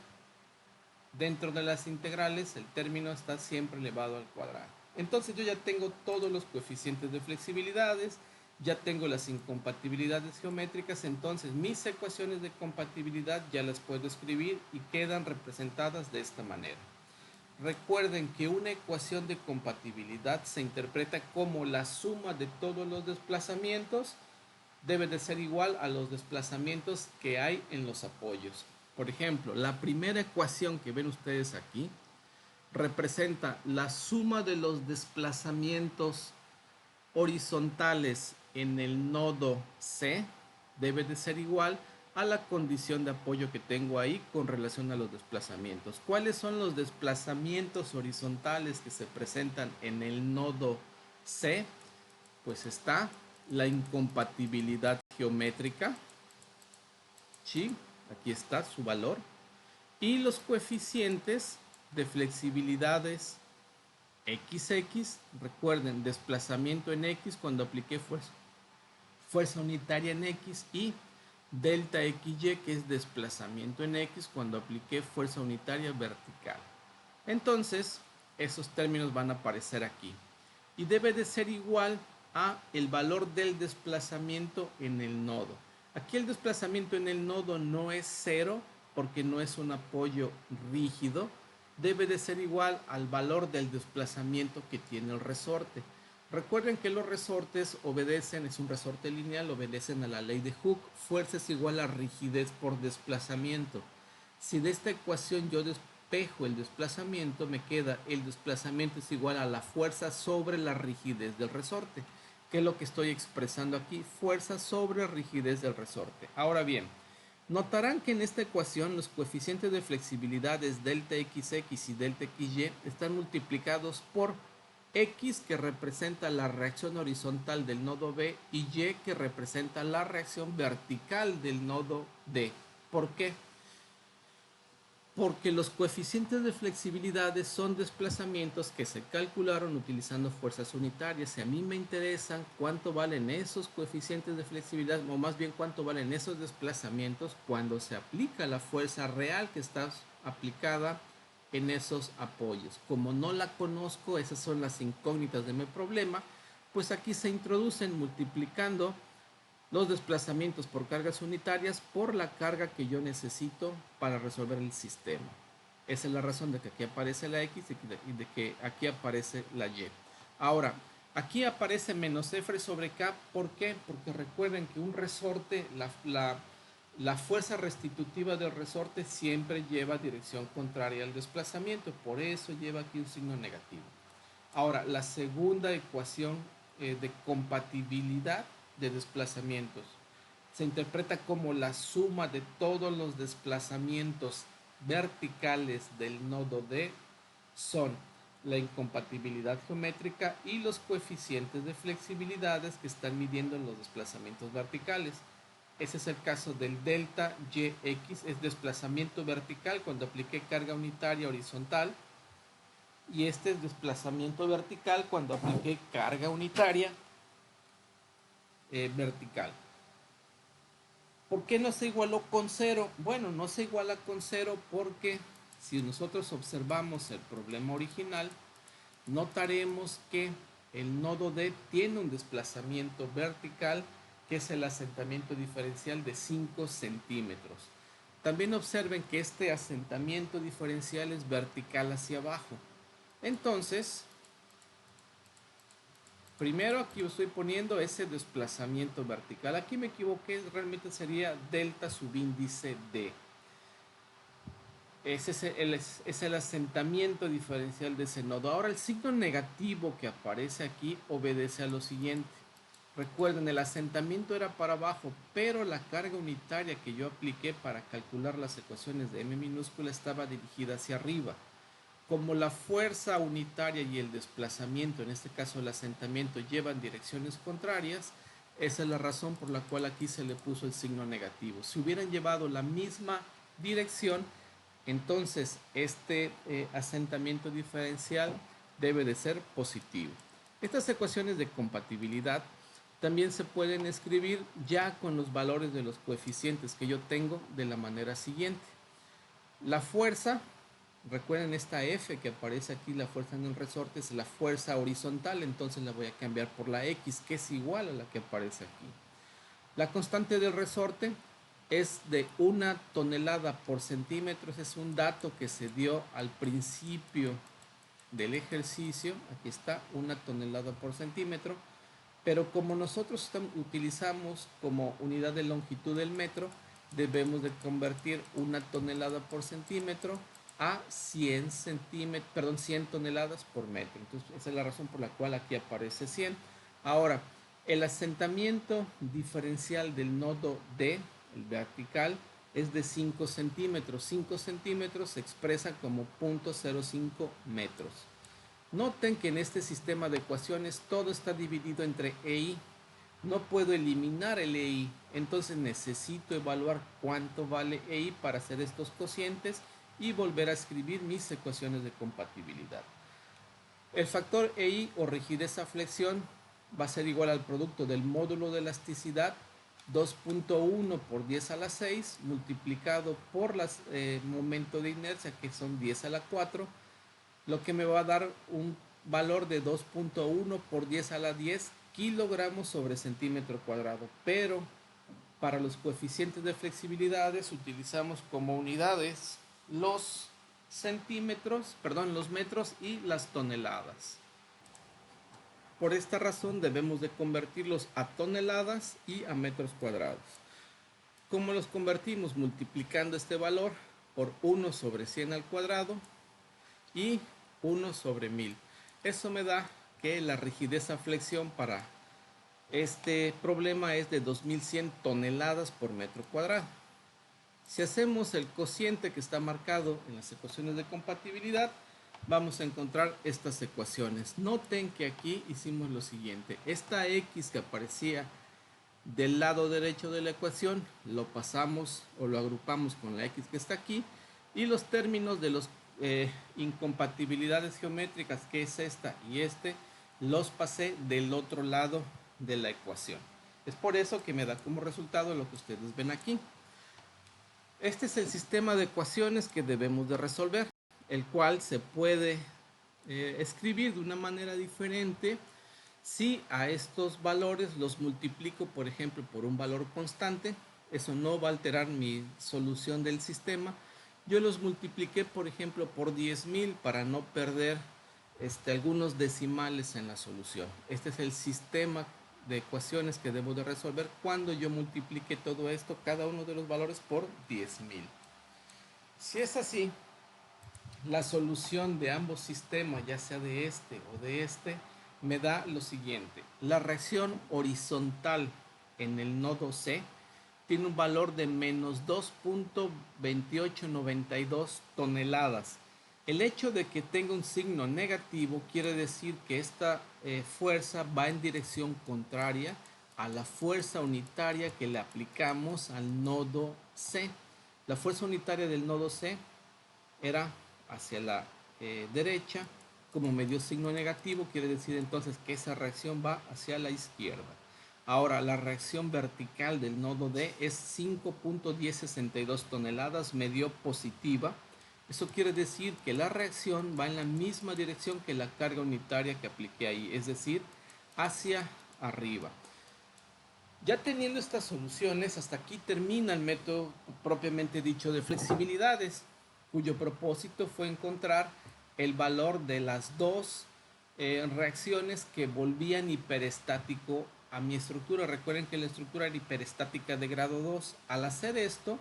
dentro de las integrales el término está siempre elevado al cuadrado. Entonces yo ya tengo todos los coeficientes de flexibilidades, ya tengo las incompatibilidades geométricas, entonces mis ecuaciones de compatibilidad ya las puedo escribir y quedan representadas de esta manera. Recuerden que una ecuación de compatibilidad se interpreta como la suma de todos los desplazamientos debe de ser igual a los desplazamientos que hay en los apoyos. Por ejemplo, la primera ecuación que ven ustedes aquí representa la suma de los desplazamientos horizontales en el nodo C, debe de ser igual a la condición de apoyo que tengo ahí con relación a los desplazamientos. ¿Cuáles son los desplazamientos horizontales que se presentan en el nodo C? Pues está la incompatibilidad geométrica, ¿sí? Aquí está su valor, y los coeficientes de flexibilidades XX, recuerden, desplazamiento en X cuando apliqué fuerza unitaria en X, y delta XY, que es desplazamiento en X cuando apliqué fuerza unitaria vertical. Entonces, esos términos van a aparecer aquí. Y debe de ser igual a el valor del desplazamiento en el nodo. Aquí el desplazamiento en el nodo no es 0 porque no es un apoyo rígido. Debe de ser igual al valor del desplazamiento que tiene el resorte. Recuerden que los resortes obedecen, es un resorte lineal, obedecen a la ley de Hooke. Fuerza es igual a rigidez por desplazamiento. Si de esta ecuación yo despejo el desplazamiento, me queda el desplazamiento es igual a la fuerza sobre la rigidez del resorte. ¿Qué es lo que estoy expresando aquí? Fuerza sobre rigidez del resorte. Ahora bien, notarán que en esta ecuación los coeficientes de flexibilidad es delta xx y delta xy están multiplicados por X, que representa la reacción horizontal del nodo B, y Y, que representa la reacción vertical del nodo D. ¿Por qué? Porque los coeficientes de flexibilidad son desplazamientos que se calcularon utilizando fuerzas unitarias. Y a mí me interesan cuánto valen esos coeficientes de flexibilidad, o más bien cuánto valen esos desplazamientos cuando se aplica la fuerza real que está aplicada en esos apoyos. Como no la conozco, esas son las incógnitas de mi problema, pues aquí se introducen multiplicando los desplazamientos por cargas unitarias por la carga que yo necesito para resolver el sistema. Esa es la razón de que aquí aparece la X y de que aquí aparece la Y. Ahora, aquí aparece menos F sobre K. ¿Por qué? Porque recuerden que un resorte, la fuerza restitutiva del resorte siempre lleva dirección contraria al desplazamiento. Por eso lleva aquí un signo negativo. Ahora, la segunda ecuación de compatibilidad de desplazamientos se interpreta como la suma de todos los desplazamientos verticales del nodo D son la incompatibilidad geométrica y los coeficientes de flexibilidades que están midiendo los desplazamientos verticales. Ese es el caso del delta YX, es desplazamiento vertical cuando apliqué carga unitaria horizontal, y este es desplazamiento vertical cuando apliqué carga unitaria vertical. ¿Por qué no se igualó con 0? Bueno, no se iguala con 0 porque si nosotros observamos el problema original, notaremos que el nodo D tiene un desplazamiento vertical que es el asentamiento diferencial de 5 centímetros. También observen que este asentamiento diferencial es vertical hacia abajo. Entonces, primero aquí estoy poniendo ese desplazamiento vertical. Aquí me equivoqué, realmente sería delta subíndice D. Ese es el asentamiento diferencial de ese nodo. Ahora el signo negativo que aparece aquí obedece a lo siguiente. Recuerden, el asentamiento era para abajo, pero la carga unitaria que yo apliqué para calcular las ecuaciones de M minúscula estaba dirigida hacia arriba. Como la fuerza unitaria y el desplazamiento, en este caso el asentamiento, llevan direcciones contrarias, esa es la razón por la cual aquí se le puso el signo negativo. Si hubieran llevado la misma dirección, entonces este asentamiento diferencial debe de ser positivo. Estas ecuaciones de compatibilidad también se pueden escribir ya con los valores de los coeficientes que yo tengo de la manera siguiente. La fuerza, recuerden esta F que aparece aquí, la fuerza en el resorte, es la fuerza horizontal, entonces la voy a cambiar por la X, que es igual a la que aparece aquí. La constante del resorte es de 1 tonelada por centímetro, es un dato que se dio al principio del ejercicio, aquí está, 1 tonelada por centímetro, pero como nosotros utilizamos como unidad de longitud del metro, debemos de convertir 1 tonelada por centímetro a 100 toneladas por metro. Entonces esa es la razón por la cual aquí aparece 100. Ahora, el asentamiento diferencial del nodo D, el vertical, es de 5 centímetros. 5 centímetros se expresa como 0.05 metros. Noten que en este sistema de ecuaciones todo está dividido entre EI. No puedo eliminar el EI, entonces necesito evaluar cuánto vale EI para hacer estos cocientes y volver a escribir mis ecuaciones de compatibilidad. El factor EI o rigidez a flexión va a ser igual al producto del módulo de elasticidad 2.1 por 10 a la 6 multiplicado por el momento de inercia, que son 10 a la 4, lo que me va a dar un valor de 2.1 por 10 a la 10 kilogramos sobre centímetro cuadrado. Pero para los coeficientes de flexibilidades utilizamos como unidades los centímetros, perdón, los metros y las toneladas. Por esta razón debemos de convertirlos a toneladas y a metros cuadrados. ¿Cómo los convertimos? Multiplicando este valor por 1 sobre 100 al cuadrado y 1 sobre 1000. Eso me da que la rigidez a flexión para este problema es de 2100 toneladas por metro cuadrado. Si hacemos el cociente que está marcado en las ecuaciones de compatibilidad, vamos a encontrar estas ecuaciones. Noten que aquí hicimos lo siguiente. Esta X que aparecía del lado derecho de la ecuación lo pasamos o lo agrupamos con la X que está aquí, y los términos de las incompatibilidades geométricas, que es esta y este, los pasé del otro lado de la ecuación. Es por eso que me da como resultado lo que ustedes ven aquí. Este es el sistema de ecuaciones que debemos de resolver, el cual se puede escribir de una manera diferente si a estos valores los multiplico, por ejemplo, por un valor constante. Eso no va a alterar mi solución del sistema. Yo los multipliqué, por ejemplo, por 10.000 para no perder algunos decimales en la solución. Este es el sistema de ecuaciones que debo de resolver cuando yo multiplique todo esto, cada uno de los valores, por 10.000. Si es así, la solución de ambos sistemas, ya sea de este o de este, me da lo siguiente. La reacción horizontal en el nodo C tiene un valor de menos 2.2892 toneladas. El hecho de que tenga un signo negativo quiere decir que esta fuerza va en dirección contraria a la fuerza unitaria que le aplicamos al nodo C. La fuerza unitaria del nodo C era hacia la derecha. Como me dio signo negativo, quiere decir entonces que esa reacción va hacia la izquierda. Ahora, la reacción vertical del nodo D es 5.1062 toneladas, me dio positiva. Eso quiere decir que la reacción va en la misma dirección que la carga unitaria que apliqué ahí, es decir, hacia arriba. Ya teniendo estas soluciones, hasta aquí termina el método propiamente dicho de flexibilidades, cuyo propósito fue encontrar el valor de las dos reacciones que volvían hiperestático a mi estructura. Recuerden que la estructura era hiperestática de grado 2. Al hacer esto,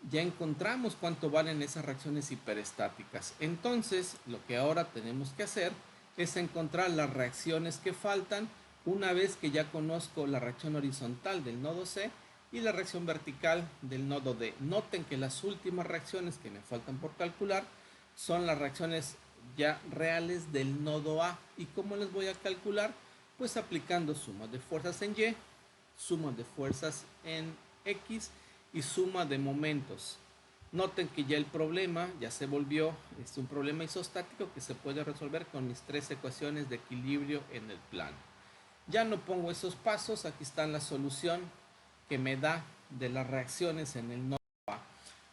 ya encontramos cuánto valen esas reacciones hiperestáticas. Entonces, lo que ahora tenemos que hacer es encontrar las reacciones que faltan una vez que ya conozco la reacción horizontal del nodo C y la reacción vertical del nodo D. Noten que las últimas reacciones que me faltan por calcular son las reacciones ya reales del nodo A. ¿Y cómo les voy a calcular? Pues aplicando sumas de fuerzas en Y, sumas de fuerzas en X y suma de momentos. Noten que ya el problema ya se volvió un problema isostático que se puede resolver con mis tres ecuaciones de equilibrio en el plano. Ya no pongo esos pasos, aquí está la solución que me da de las reacciones en el nodo A.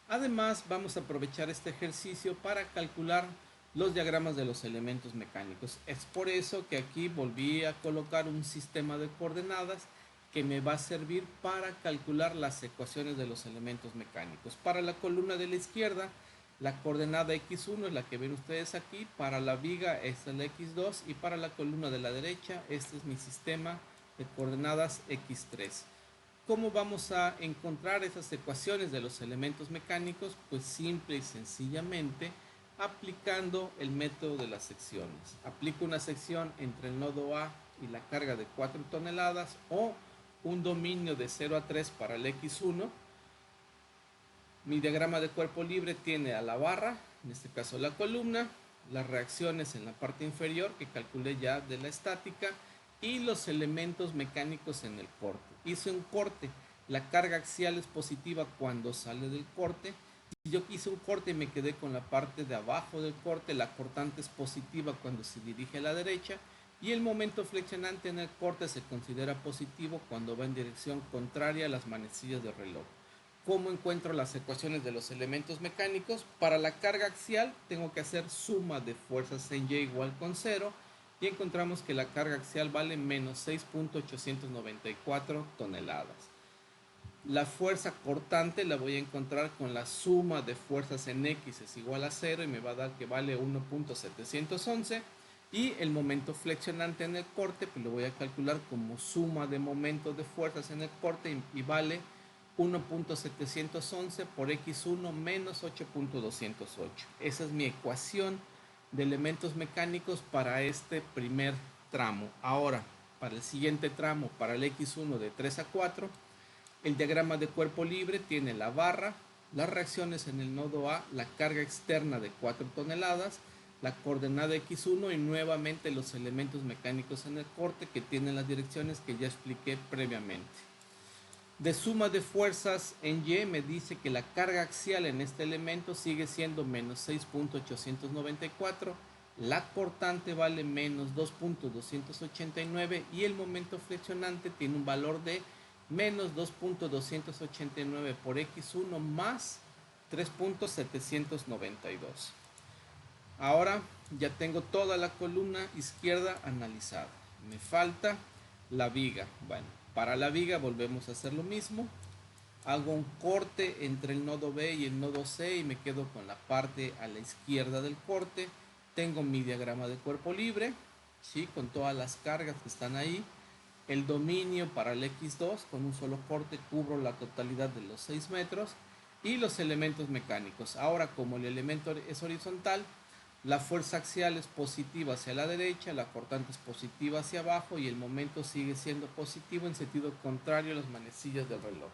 Además, vamos a aprovechar este ejercicio para calcular los diagramas de los elementos mecánicos. Es por eso que aquí volví a colocar un sistema de coordenadas que me va a servir para calcular las ecuaciones de los elementos mecánicos. Para la columna de la izquierda, la coordenada x1 es la que ven ustedes aquí, para la viga es el x2 y para la columna de la derecha este es mi sistema de coordenadas x3. ¿Cómo vamos a encontrar esas ecuaciones de los elementos mecánicos? Pues simple y sencillamente aplicando el método de las secciones. Aplico una sección entre el nodo A y la carga de 4 toneladas o un dominio de 0 a 3 para el x1. Mi diagrama de cuerpo libre tiene a la barra, en este caso la columna, las reacciones en la parte inferior que calculé ya de la estática y los elementos mecánicos en el corte. Hice un corte, la carga axial es positiva cuando sale del corte. Si yo hice un corte y me quedé con la parte de abajo del corte, la cortante es positiva cuando se dirige a la derecha y el momento flexionante en el corte se considera positivo cuando va en dirección contraria a las manecillas del reloj. ¿Cómo encuentro las ecuaciones de los elementos mecánicos? Para la carga axial tengo que hacer suma de fuerzas en Y igual con 0 y encontramos que la carga axial vale menos 6.894 toneladas. La fuerza cortante la voy a encontrar con la suma de fuerzas en X es igual a 0 y me va a dar que vale 1.711. Y el momento flexionante en el corte pues lo voy a calcular como suma de momentos de fuerzas en el corte y vale 1.711 por x1 menos 8.208. Esa es mi ecuación de elementos mecánicos para este primer tramo. Ahora, para el siguiente tramo, para el x1 de 3 a 4, el diagrama de cuerpo libre tiene la barra, las reacciones en el nodo A, la carga externa de 4 toneladas, la coordenada x1 y nuevamente los elementos mecánicos en el corte que tienen las direcciones que ya expliqué previamente. De suma de fuerzas en Y me dice que la carga axial en este elemento sigue siendo menos 6.894, la cortante vale menos 2.289 y el momento flexionante tiene un valor de menos 2.289 por x1 más 3.792. Ahora ya tengo toda la columna izquierda analizada. Me falta la viga. Bueno, para la viga volvemos a hacer lo mismo. Hago un corte entre el nodo B y el nodo C y me quedo con la parte a la izquierda del corte. Tengo mi diagrama de cuerpo libre, ¿sí? Con todas las cargas que están ahí. El dominio para el X2, con un solo corte cubro la totalidad de los 6 metros. Y los elementos mecánicos. Ahora, como el elemento es horizontal, la fuerza axial es positiva hacia la derecha, la cortante es positiva hacia abajo y el momento sigue siendo positivo en sentido contrario a las manecillas del reloj.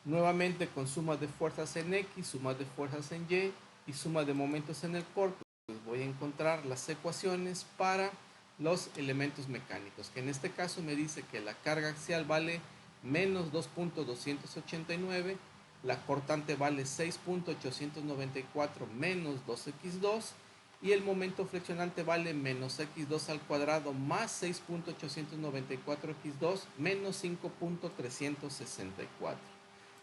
Nuevamente con suma de fuerzas en X, suma de fuerzas en Y y suma de momentos en el corpus, pues voy a encontrar las ecuaciones para los elementos mecánicos, que en este caso me dice que la carga axial vale menos 2.289, la cortante vale 6.894 menos 2x2 y el momento flexionante vale menos x2 al cuadrado más 6.894x2 menos 5.364.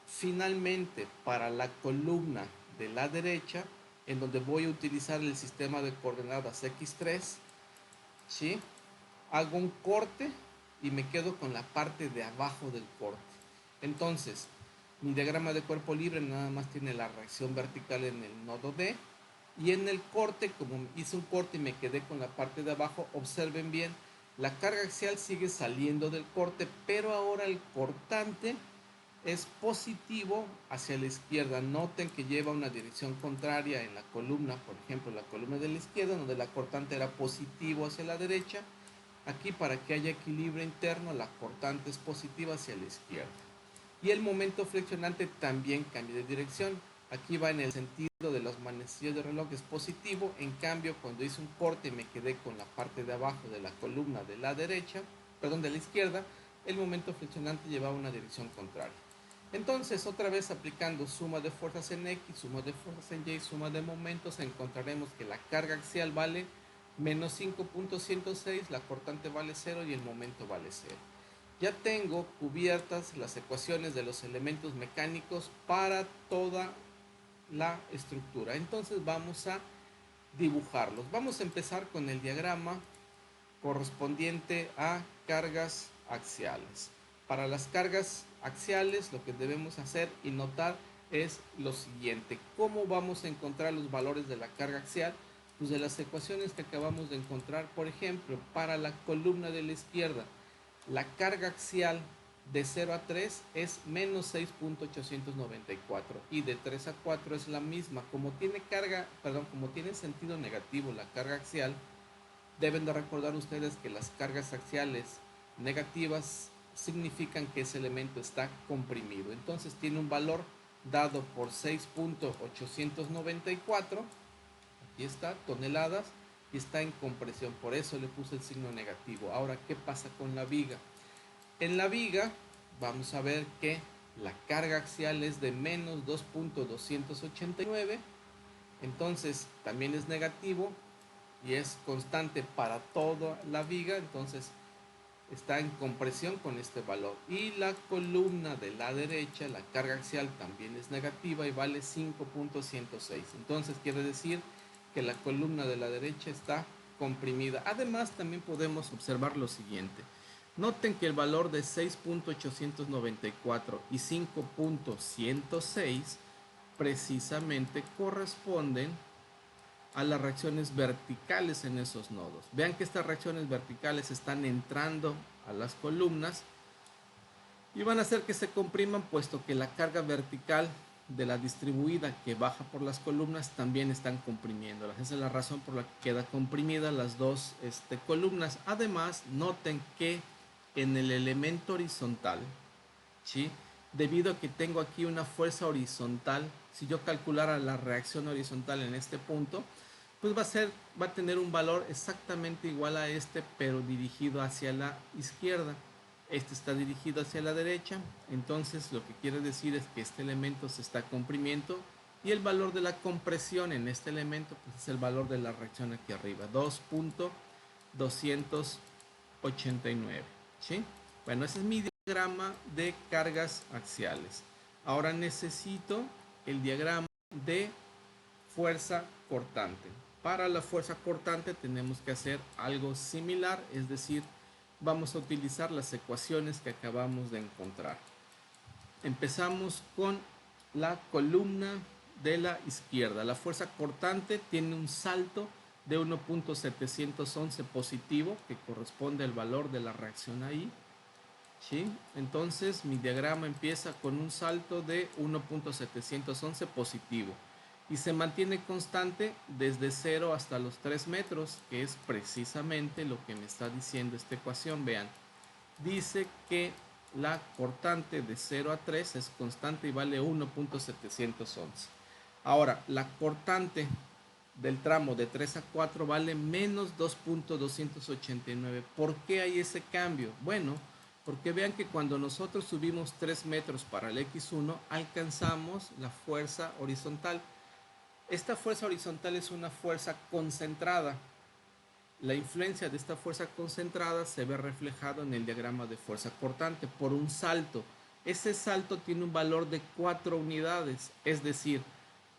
Finalmente, para la columna de la derecha, en donde voy a utilizar el sistema de coordenadas x3, ¿sí? Hago un corte y me quedo con la parte de abajo del corte. Entonces, mi diagrama de cuerpo libre nada más tiene la reacción vertical en el nodo D. Y en el corte, como hice un corte y me quedé con la parte de abajo, observen bien, la carga axial sigue saliendo del corte, pero ahora el cortante es positivo hacia la izquierda. Noten que lleva una dirección contraria en la columna, por ejemplo, la columna de la izquierda, donde la cortante era positivo hacia la derecha. Aquí, para que haya equilibrio interno, la cortante es positiva hacia la izquierda. Y el momento flexionante también cambia de dirección. Aquí va en el sentido de los manecillas de reloj, es positivo. En cambio, cuando hice un corte me quedé con la parte de abajo de la columna de la derecha, perdón, de la izquierda, el momento flexionante llevaba una dirección contraria. Entonces, otra vez aplicando suma de fuerzas en X, suma de fuerzas en Y, suma de momentos, encontraremos que la carga axial vale menos 5.106, la cortante vale 0 y el momento vale 0. Ya tengo cubiertas las ecuaciones de los elementos mecánicos para toda la estructura. Entonces vamos a dibujarlos. Vamos a empezar con el diagrama correspondiente a cargas axiales. Para las cargas axiales lo que debemos hacer y notar es lo siguiente. ¿Cómo vamos a encontrar los valores de la carga axial? Pues de las ecuaciones que acabamos de encontrar. Por ejemplo, para la columna de la izquierda, la carga axial de 0 a 3 es menos 6.894 y de 3 a 4 es la misma. Como tiene como tiene sentido negativo la carga axial, deben de recordar ustedes que las cargas axiales negativas significan que ese elemento está comprimido. Entonces tiene un valor dado por 6.894, aquí está, toneladas, y está en compresión. Por eso le puse el signo negativo. Ahora, ¿qué pasa con la viga? En la viga vamos a ver que la carga axial es de menos 2.289. Entonces también es negativo y es constante para toda la viga. Entonces está en compresión con este valor. Y la columna de la derecha, la carga axial, también es negativa y vale 5.106. Entonces quiere decir que la columna de la derecha está comprimida. Además, también podemos observar lo siguiente. Noten que el valor de 6.894 y 5.106 precisamente corresponden a las reacciones verticales en esos nodos. Vean que estas reacciones verticales están entrando a las columnas y van a hacer que se compriman, puesto que la carga vertical de la distribuida que baja por las columnas también están comprimiéndolas. Esa es la razón por la que queda comprimida las dos columnas. Además, noten que en el elemento horizontal, ¿sí?, debido a que tengo aquí una fuerza horizontal, si yo calculara la reacción horizontal en este punto, pues va a tener un valor exactamente igual a este, pero dirigido hacia la izquierda. Este está dirigido hacia la derecha, entonces lo que quiere decir es que este elemento se está comprimiendo y el valor de la compresión en este elemento pues es el valor de la reacción aquí arriba, 2.289, ¿sí? Bueno, ese es mi diagrama de cargas axiales. Ahora necesito el diagrama de fuerza cortante. Para la fuerza cortante tenemos que hacer algo similar, es decir, vamos a utilizar las ecuaciones que acabamos de encontrar. Empezamos con la columna de la izquierda. La fuerza cortante tiene un salto de 1.711 positivo, que corresponde al valor de la reacción ahí, ¿sí? Entonces mi diagrama empieza con un salto de 1.711 positivo y se mantiene constante desde 0 hasta los 3 metros, que es precisamente lo que me está diciendo esta ecuación. Vean, dice que la cortante de 0 a 3 es constante y vale 1.711. Ahora, la cortante del tramo de 3 a 4 vale menos 2.289. ¿Por qué hay ese cambio? Bueno, porque vean que cuando nosotros subimos 3 metros para el X1, alcanzamos la fuerza horizontal. Esta fuerza horizontal es una fuerza concentrada. La influencia de esta fuerza concentrada se ve reflejado en el diagrama de fuerza cortante por un salto. Ese salto tiene un valor de 4 unidades, es decir,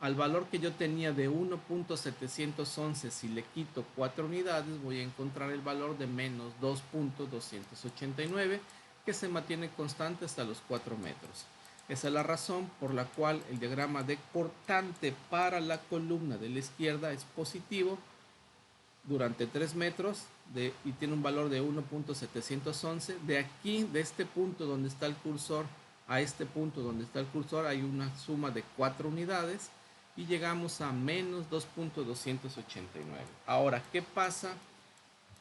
al valor que yo tenía de 1.711, si le quito 4 unidades, voy a encontrar el valor de menos 2.289, que se mantiene constante hasta los 4 metros. Esa es la razón por la cual el diagrama de cortante para la columna de la izquierda es positivo durante 3 metros y tiene un valor de 1.711. De aquí, de este punto donde está el cursor a este punto donde está el cursor, hay una suma de 4 unidades y llegamos a menos 2.289. Ahora, ¿qué pasa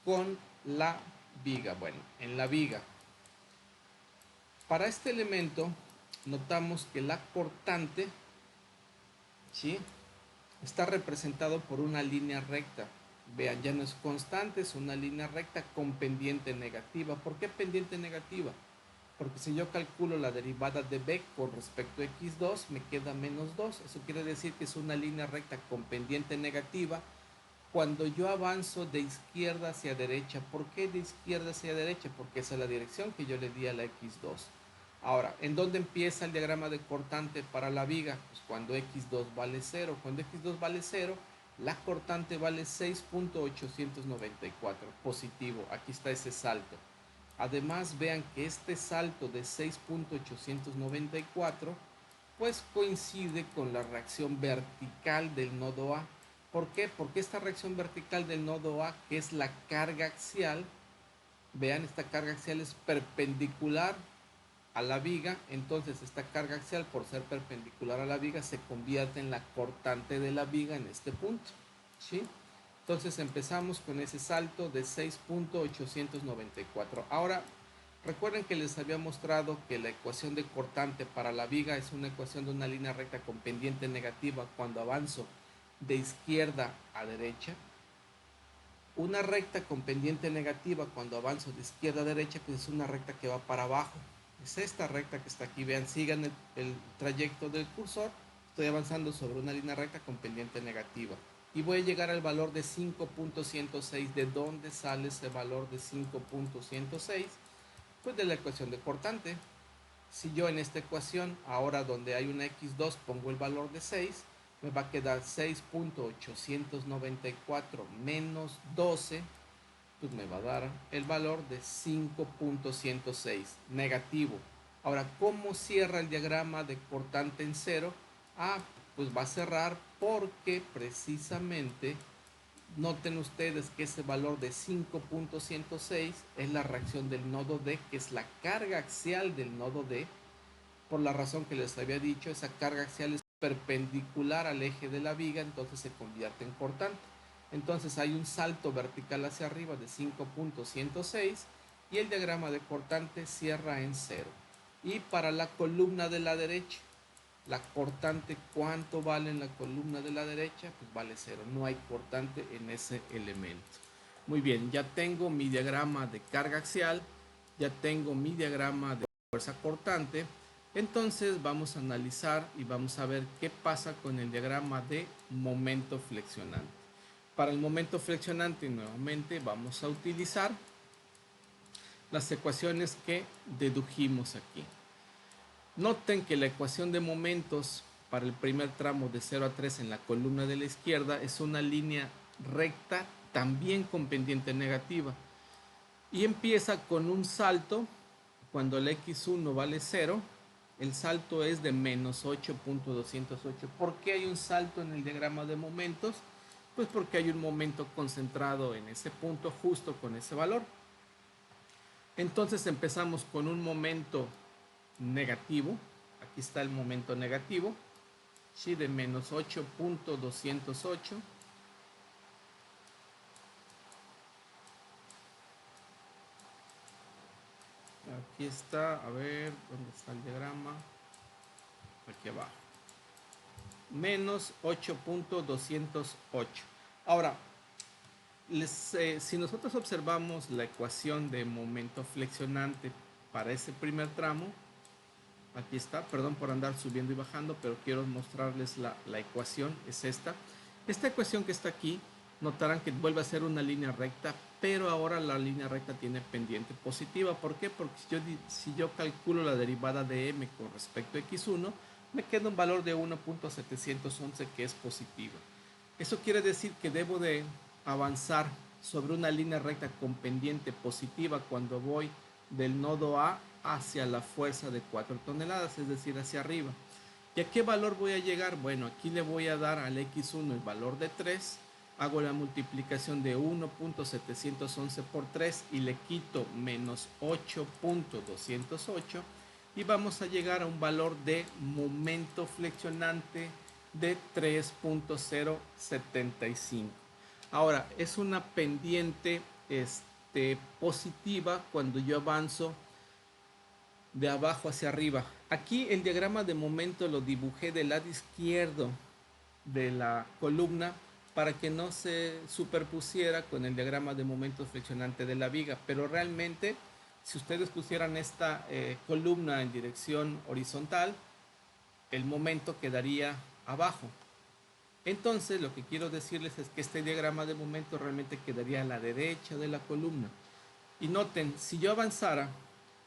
con la viga? Bueno, en la viga, para este elemento notamos que la cortante, ¿sí?, está representado por una línea recta. Vean, ya no es constante, es una línea recta con pendiente negativa. ¿Por qué pendiente negativa? Porque si yo calculo la derivada de b con respecto a x2, me queda menos 2. Eso quiere decir que es una línea recta con pendiente negativa cuando yo avanzo de izquierda hacia derecha. ¿Por qué de izquierda hacia derecha? Porque esa es la dirección que yo le di a la x2. Ahora, ¿en dónde empieza el diagrama de cortante para la viga? Pues cuando x2 vale 0. Cuando x2 vale 0, la cortante vale 6.894, positivo. Aquí está ese salto. Además, vean que este salto de 6.894 pues coincide con la reacción vertical del nodo A. ¿Por qué? Porque esta reacción vertical del nodo A, que es la carga axial, vean, esta carga axial es perpendicular a la viga, entonces esta carga axial, por ser perpendicular a la viga, se convierte en la cortante de la viga en este punto, ¿sí? Entonces empezamos con ese salto de 6.894. Ahora, recuerden que les había mostrado que la ecuación de cortante para la viga es una ecuación de una línea recta con pendiente negativa cuando avanzo de izquierda a derecha. Una recta con pendiente negativa cuando avanzo de izquierda a derecha, pues es una recta que va para abajo. Es esta recta que está aquí. Vean, sigan el trayecto del cursor. Estoy avanzando sobre una línea recta con pendiente negativa. y voy a llegar al valor de 5.106. ¿De dónde sale ese valor de 5.106? Pues de la ecuación de cortante. Si yo en esta ecuación, ahora donde hay una x2, pongo el valor de 6, me va a quedar 6.894 menos 12, pues me va a dar el valor de 5.106, negativo. Ahora, ¿cómo cierra el diagrama de cortante en cero? Pues va a cerrar porque precisamente noten ustedes que ese valor de 5.106 es la reacción del nodo D, que es la carga axial del nodo D. Por la razón que les había dicho, esa carga axial es perpendicular al eje de la viga, entonces se convierte en cortante. Entonces hay un salto vertical hacia arriba de 5.106 y el diagrama de cortante cierra en cero. Y para la columna de la derecha, la cortante, ¿cuánto vale en la columna de la derecha? Pues vale cero, no hay cortante en ese elemento. Muy bien, ya tengo mi diagrama de carga axial, ya tengo mi diagrama de fuerza cortante. Entonces vamos a analizar y vamos a ver qué pasa con el diagrama de momento flexionante. Para el momento flexionante nuevamente vamos a utilizar las ecuaciones que dedujimos aquí. Noten que la ecuación de momentos para el primer tramo de 0 a 3 en la columna de la izquierda es una línea recta también con pendiente negativa y empieza con un salto cuando la x1 vale 0. El salto es de menos 8.208. ¿Por qué hay un salto en el diagrama de momentos? Pues porque hay un momento concentrado en ese punto justo con ese valor. Entonces empezamos con un momento negativo. Aquí está el momento negativo, ¿sí? De menos 8.208. Aquí está, a ver, ¿dónde está el diagrama? Aquí abajo. Menos 8.208. Ahora, si nosotros observamos la ecuación de momento flexionante para ese primer tramo, aquí está, perdón por andar subiendo y bajando, pero quiero mostrarles la ecuación, es esta. Esta ecuación que está aquí, notarán que vuelve a ser una línea recta, pero ahora la línea recta tiene pendiente positiva. ¿Por qué? Porque si yo calculo la derivada de m con respecto a x1, me queda un valor de 1.711 que es positivo. Eso quiere decir que debo de avanzar sobre una línea recta con pendiente positiva cuando voy del nodo A hacia la fuerza de 4 toneladas, es decir, hacia arriba. ¿Y a qué valor voy a llegar? Bueno, aquí le voy a dar al x1 el valor de 3, hago la multiplicación de 1.711 por 3 y le quito menos 8.208 y vamos a llegar a un valor de momento flexionante de 3.075. Ahora, es una pendiente positiva cuando yo avanzo de abajo hacia arriba. Aquí el diagrama de momento lo dibujé del lado izquierdo de la columna para que no se superpusiera con el diagrama de momento flexionante de la viga, pero realmente si ustedes pusieran esta columna en dirección horizontal, el momento quedaría abajo. Entonces lo que quiero decirles es que este diagrama de momento realmente quedaría a la derecha de la columna. Y noten, si yo avanzara,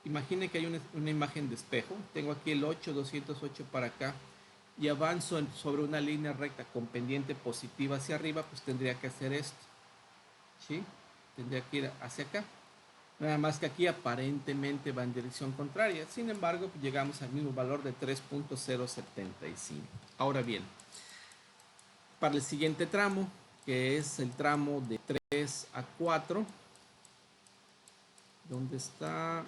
imaginen que hay una imagen de espejo, tengo aquí el 8.208 para acá y avanzo sobre una línea recta con pendiente positiva hacia arriba, pues tendría que hacer esto, ¿sí? Tendría que ir hacia acá. Nada más que aquí aparentemente va en dirección contraria, sin embargo pues llegamos al mismo valor de 3.075. Ahora bien, para el siguiente tramo, que es el tramo de 3 a 4, ¿dónde está?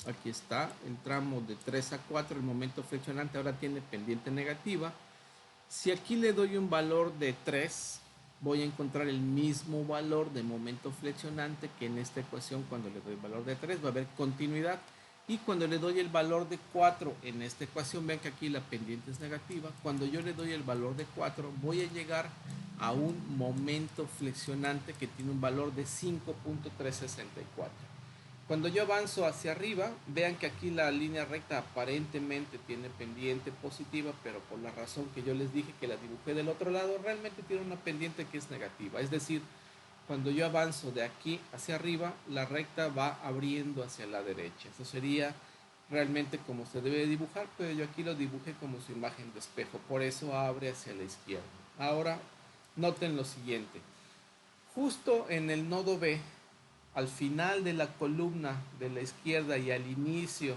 Aquí está, el tramo de 3 a 4, el momento flexionante ahora tiene pendiente negativa. Si aquí le doy un valor de 3, voy a encontrar el mismo valor de momento flexionante que en esta ecuación. Cuando le doy el valor de 3 va a haber continuidad, y cuando le doy el valor de 4 en esta ecuación, vean que aquí la pendiente es negativa. Cuando yo le doy el valor de 4 voy a llegar a un momento flexionante que tiene un valor de 5.364. Cuando yo avanzo hacia arriba, vean que aquí la línea recta aparentemente tiene pendiente positiva, pero por la razón que yo les dije que la dibujé del otro lado, realmente tiene una pendiente que es negativa. Es decir, cuando yo avanzo de aquí hacia arriba, la recta va abriendo hacia la derecha. Eso sería realmente como se debe dibujar, pero yo aquí lo dibujé como su imagen de espejo, por eso abre hacia la izquierda. Ahora, noten lo siguiente. Justo en el nodo B, al final de la columna de la izquierda y al inicio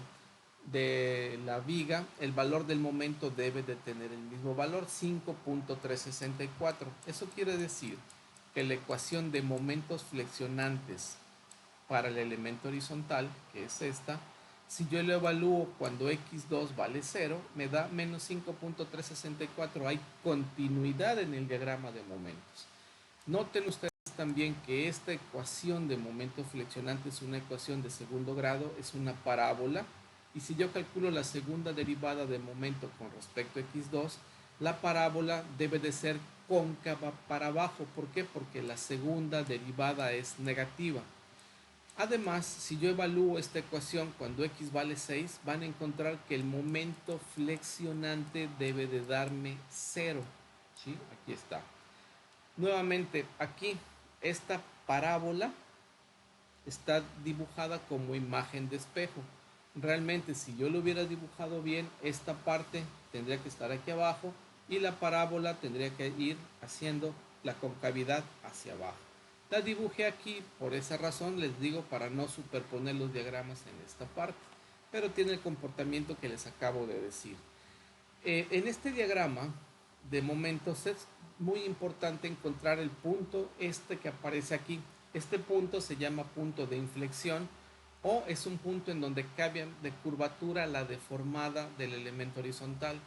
de la viga, el valor del momento debe de tener el mismo valor, 5.364. Eso quiere decir que la ecuación de momentos flexionantes para el elemento horizontal, que es esta, si yo lo evalúo cuando x2 vale 0, me da menos 5.364. Hay continuidad en el diagrama de momentos. Noten ustedes también que esta ecuación de momento flexionante es una ecuación de segundo grado, es una parábola, y si yo calculo la segunda derivada de momento con respecto a x2, la parábola debe de ser cóncava para abajo. ¿Por qué? Porque la segunda derivada es negativa. Además, si yo evalúo esta ecuación cuando x vale 6, van a encontrar que el momento flexionante debe de darme 0. ¿Sí? Aquí está. Nuevamente, aquí, esta parábola está dibujada como imagen de espejo. Realmente, si yo lo hubiera dibujado bien, esta parte tendría que estar aquí abajo y la parábola tendría que ir haciendo la concavidad hacia abajo. La dibujé aquí por esa razón, les digo, para no superponer los diagramas en esta parte, pero tiene el comportamiento que les acabo de decir. En este diagrama de momentos es muy importante encontrar el punto que aparece aquí. Este punto se llama punto de inflexión o es un punto en donde cambia de curvatura la deformada del elemento horizontal.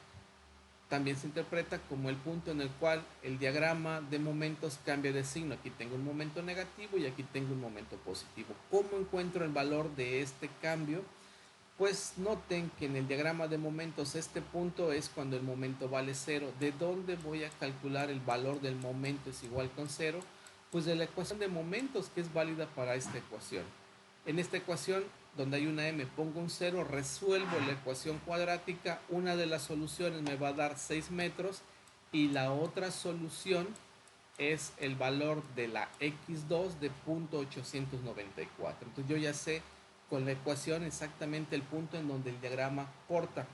También se interpreta como el punto en el cual el diagrama de momentos cambia de signo. Aquí tengo un momento negativo y aquí tengo un momento positivo. ¿Cómo encuentro el valor de este cambio? Pues noten que en el diagrama de momentos este punto es cuando el momento vale 0. ¿De dónde voy a calcular el valor del momento es igual con 0? Pues de la ecuación de momentos que es válida para esta ecuación. En esta ecuación donde hay una m pongo un 0, resuelvo la ecuación cuadrática, una de las soluciones me va a dar 6 metros y la otra solución es el valor de la x2 de 0.894. Entonces yo ya sé con la ecuación exactamente el punto en donde el diagrama corta.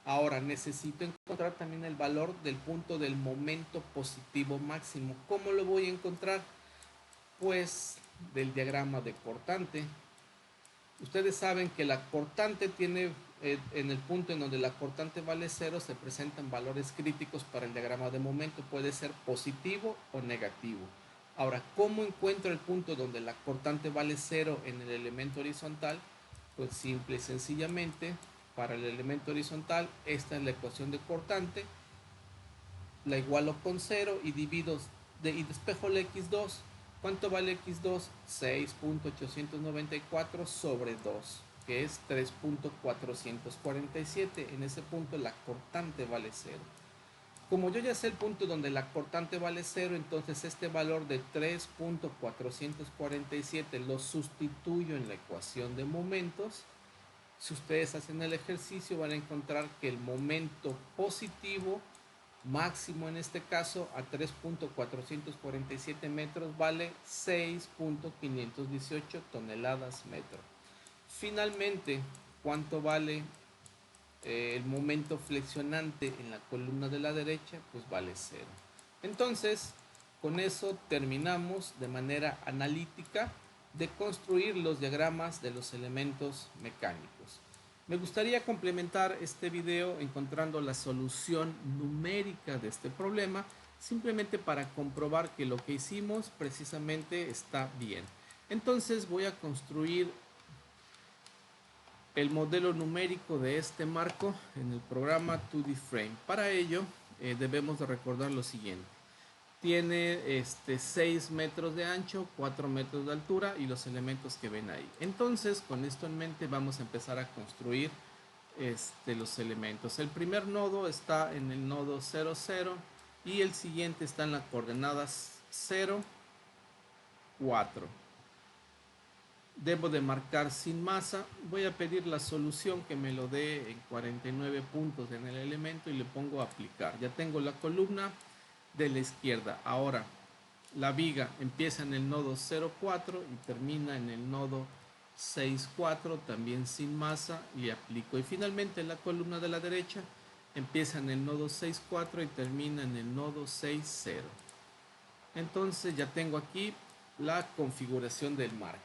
Ahora necesito encontrar también el valor del punto del momento positivo máximo. ¿Cómo lo voy a encontrar? Pues del diagrama de cortante. Ustedes saben que la cortante tiene, en el punto en donde la cortante vale 0, se presentan valores críticos para el diagrama de momento. Puede ser positivo o negativo. Ahora, ¿cómo encuentro el punto donde la cortante vale 0 en el elemento horizontal? Pues simple y sencillamente, para el elemento horizontal, esta es la ecuación de cortante, la igualo con 0 y divido y despejo la x2. ¿Cuánto vale x2? 6.894 sobre 2, que es 3.447. En ese punto la cortante vale 0. Como yo ya sé el punto donde la cortante vale 0, entonces este valor de 3.447 lo sustituyo en la ecuación de momentos. Si ustedes hacen el ejercicio van a encontrar que el momento positivo máximo en este caso a 3.447 metros vale 6.518 toneladas metro. Finalmente, ¿cuánto vale el momento flexionante en la columna de la derecha? Pues vale 0. Entonces, con eso terminamos de manera analítica de construir los diagramas de los elementos mecánicos. Me gustaría complementar este video encontrando la solución numérica de este problema, simplemente para comprobar que lo que hicimos precisamente está bien. Entonces voy a construir el modelo numérico de este marco en el programa 2D Frame. Para ello debemos de recordar lo siguiente. Tiene 6 metros de ancho, 4 metros de altura y los elementos que ven ahí. Entonces, con esto en mente vamos a empezar a construir los elementos. El primer nodo está en el nodo 0, 0 y el siguiente está en las coordenadas 0, 4. debo de marcar sin masa. Voy a pedir la solución que me lo dé en 49 puntos en el elemento y le pongo aplicar. Ya tengo la columna de la izquierda. Ahora la viga empieza en el nodo 0,4 y termina en el nodo 6,4, también sin masa, y aplico. Y finalmente la columna de la derecha empieza en el nodo 6,4 y termina en el nodo 6,0. Entonces ya tengo aquí la configuración del marco.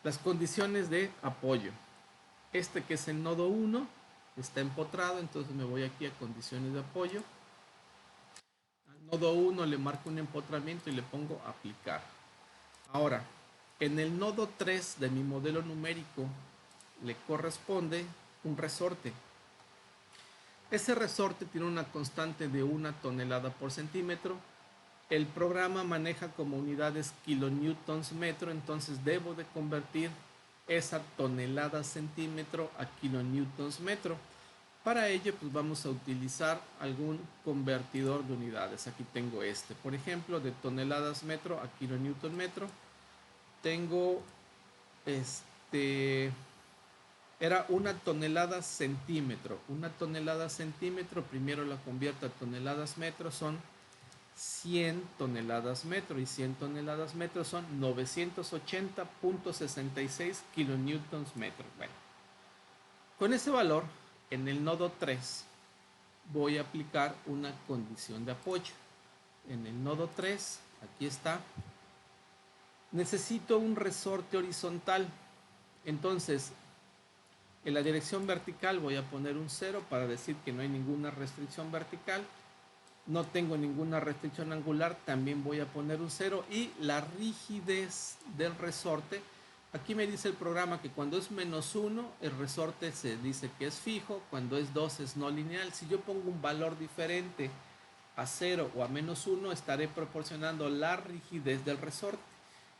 Las condiciones de apoyo. Este que es el nodo 1 está empotrado, entonces me voy aquí a condiciones de apoyo. Al nodo 1 le marco un empotramiento y le pongo aplicar. Ahora, en el nodo 3 de mi modelo numérico le corresponde un resorte. Ese resorte tiene una constante de 1 tonelada por centímetro. El programa maneja como unidades kilonewtons metro, entonces debo de convertir esa tonelada centímetro a kilonewtons metro. Para ello, pues vamos a utilizar algún convertidor de unidades. Aquí tengo este, por ejemplo, de toneladas metro a kilonewton metro. Tengo era 1 tonelada centímetro. 1 tonelada centímetro, primero la convierto a toneladas metro, son 100 toneladas metro, y 100 toneladas metro son 980.66 kilonewtons metro. Bueno, con ese valor, en el nodo 3 voy a aplicar una condición de apoyo. En el nodo 3, aquí está, necesito un resorte horizontal. Entonces, en la dirección vertical voy a poner un 0 para decir que no hay ninguna restricción vertical. No tengo ninguna restricción angular, también voy a poner un 0. Y la rigidez del resorte, aquí me dice el programa que cuando es -1 el resorte se dice que es fijo, cuando es 2 es no lineal. Si yo pongo un valor diferente a 0 o a -1, estaré proporcionando la rigidez del resorte,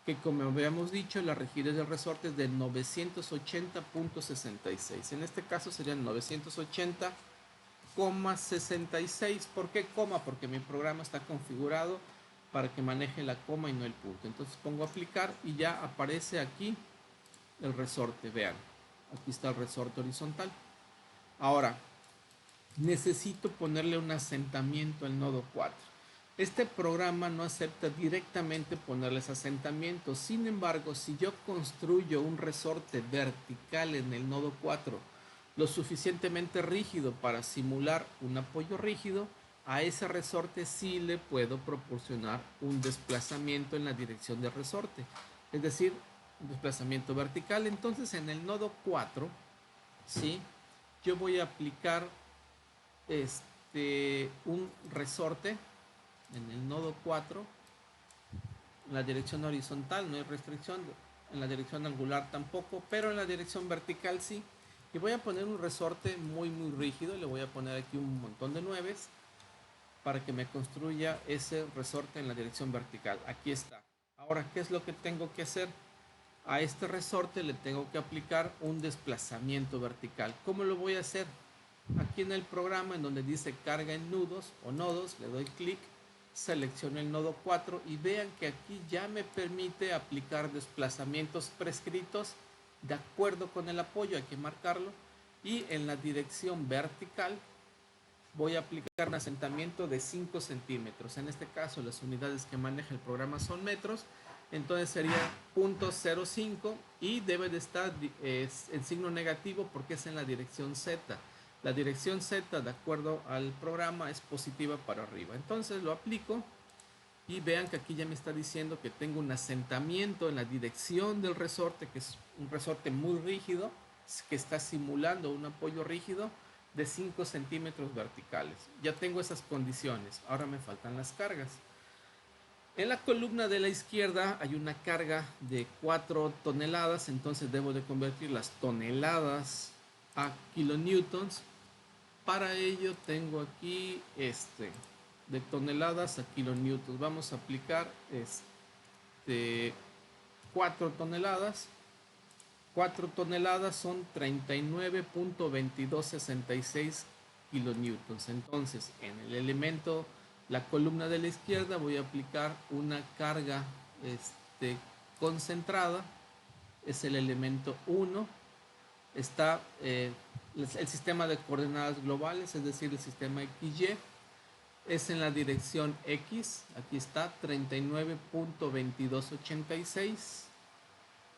que como habíamos dicho, la rigidez del resorte es de 980.66. En este caso serían 980,66. ¿Por qué coma? Porque mi programa está configurado para que maneje la coma y no el punto. Entonces pongo aplicar y ya aparece aquí el resorte. Vean, aquí está el resorte horizontal. Ahora, necesito ponerle un asentamiento al nodo 4. Este programa no acepta directamente ponerles asentamientos. Sin embargo, si yo construyo un resorte vertical en el nodo 4 lo suficientemente rígido para simular un apoyo rígido, a ese resorte sí le puedo proporcionar un desplazamiento en la dirección del resorte, es decir, un desplazamiento vertical. Entonces en el nodo 4, ¿sí?, yo voy a aplicar un resorte en el nodo 4, en la dirección horizontal no hay restricción, en la dirección angular tampoco, pero en la dirección vertical sí. Y voy a poner un resorte muy rígido, le voy a poner aquí un montón de 9 para que me construya ese resorte en la dirección vertical. Aquí está. Ahora, ¿qué es lo que tengo que hacer? A este resorte le tengo que aplicar un desplazamiento vertical. ¿Cómo lo voy a hacer? Aquí en el programa, en donde dice carga en nudos o nodos, le doy clic, selecciono el nodo 4 y vean que aquí ya me permite aplicar desplazamientos prescritos de acuerdo con el apoyo. Hay que marcarlo, y en la dirección vertical voy a aplicar un asentamiento de 5 centímetros. En este caso las unidades que maneja el programa son metros, entonces sería 0.05 y debe de estar en signo negativo porque es en la dirección Z. La dirección Z, de acuerdo al programa, es positiva para arriba. Entonces lo aplico y vean que aquí ya me está diciendo que tengo un asentamiento en la dirección del resorte, que es un resorte muy rígido, que está simulando un apoyo rígido de 5 centímetros verticales. Ya tengo esas condiciones. Ahora me faltan las cargas. En la columna de la izquierda hay una carga de 4 toneladas, entonces debo de convertir las toneladas a kilonewtons. Para ello tengo aquí de toneladas a kilonewtons. Vamos a aplicar 4 toneladas. 4 toneladas son 39.2266 kilonewtons. Entonces, en el elemento, la columna de la izquierda, voy a aplicar una carga concentrada es el elemento 1. Está el sistema de coordenadas globales, es decir, el sistema XY. Es en la dirección X, aquí está, 39.2286,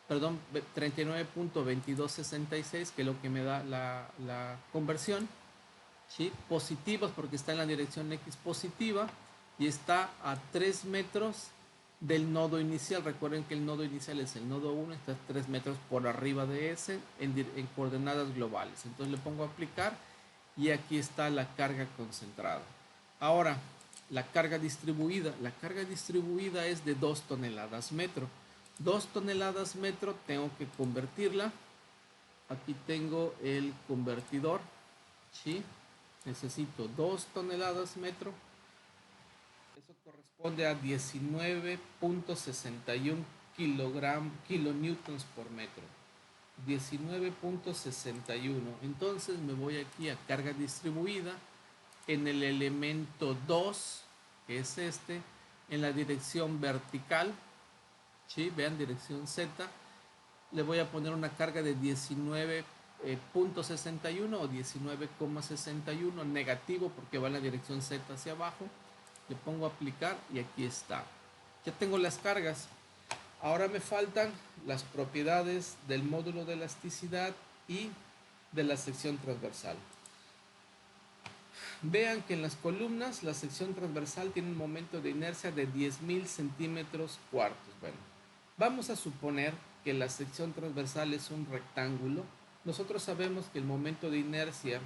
perdón, 39.2266, que es lo que me da la conversión, ¿sí? Positivos porque está en la dirección X positiva y está a 3 metros del nodo inicial. Recuerden que el nodo inicial es el nodo 1, está a 3 metros por arriba de ese en coordenadas globales. Entonces le pongo a aplicar y aquí está la carga concentrada. Ahora, la carga distribuida. La carga distribuida es de 2 toneladas metro. 2 toneladas metro tengo que convertirla. Aquí tengo el convertidor, ¿sí? Necesito 2 toneladas metro. Eso corresponde a 19.61 kilonewtons por metro. 19.61. Entonces me voy aquí a carga distribuida. En el elemento 2, que es este, en la dirección vertical, ¿sí? Vean, dirección Z, le voy a poner una carga de 19.61 o 19,61 negativo porque va en la dirección Z hacia abajo. Le pongo aplicar y aquí está. Ya tengo las cargas. Ahora me faltan las propiedades del módulo de elasticidad y de la sección transversal. Vean que en las columnas la sección transversal tiene un momento de inercia de 10.000 centímetros cuartos. Bueno, vamos a suponer que la sección transversal es un rectángulo. Nosotros sabemos que el momento de inercia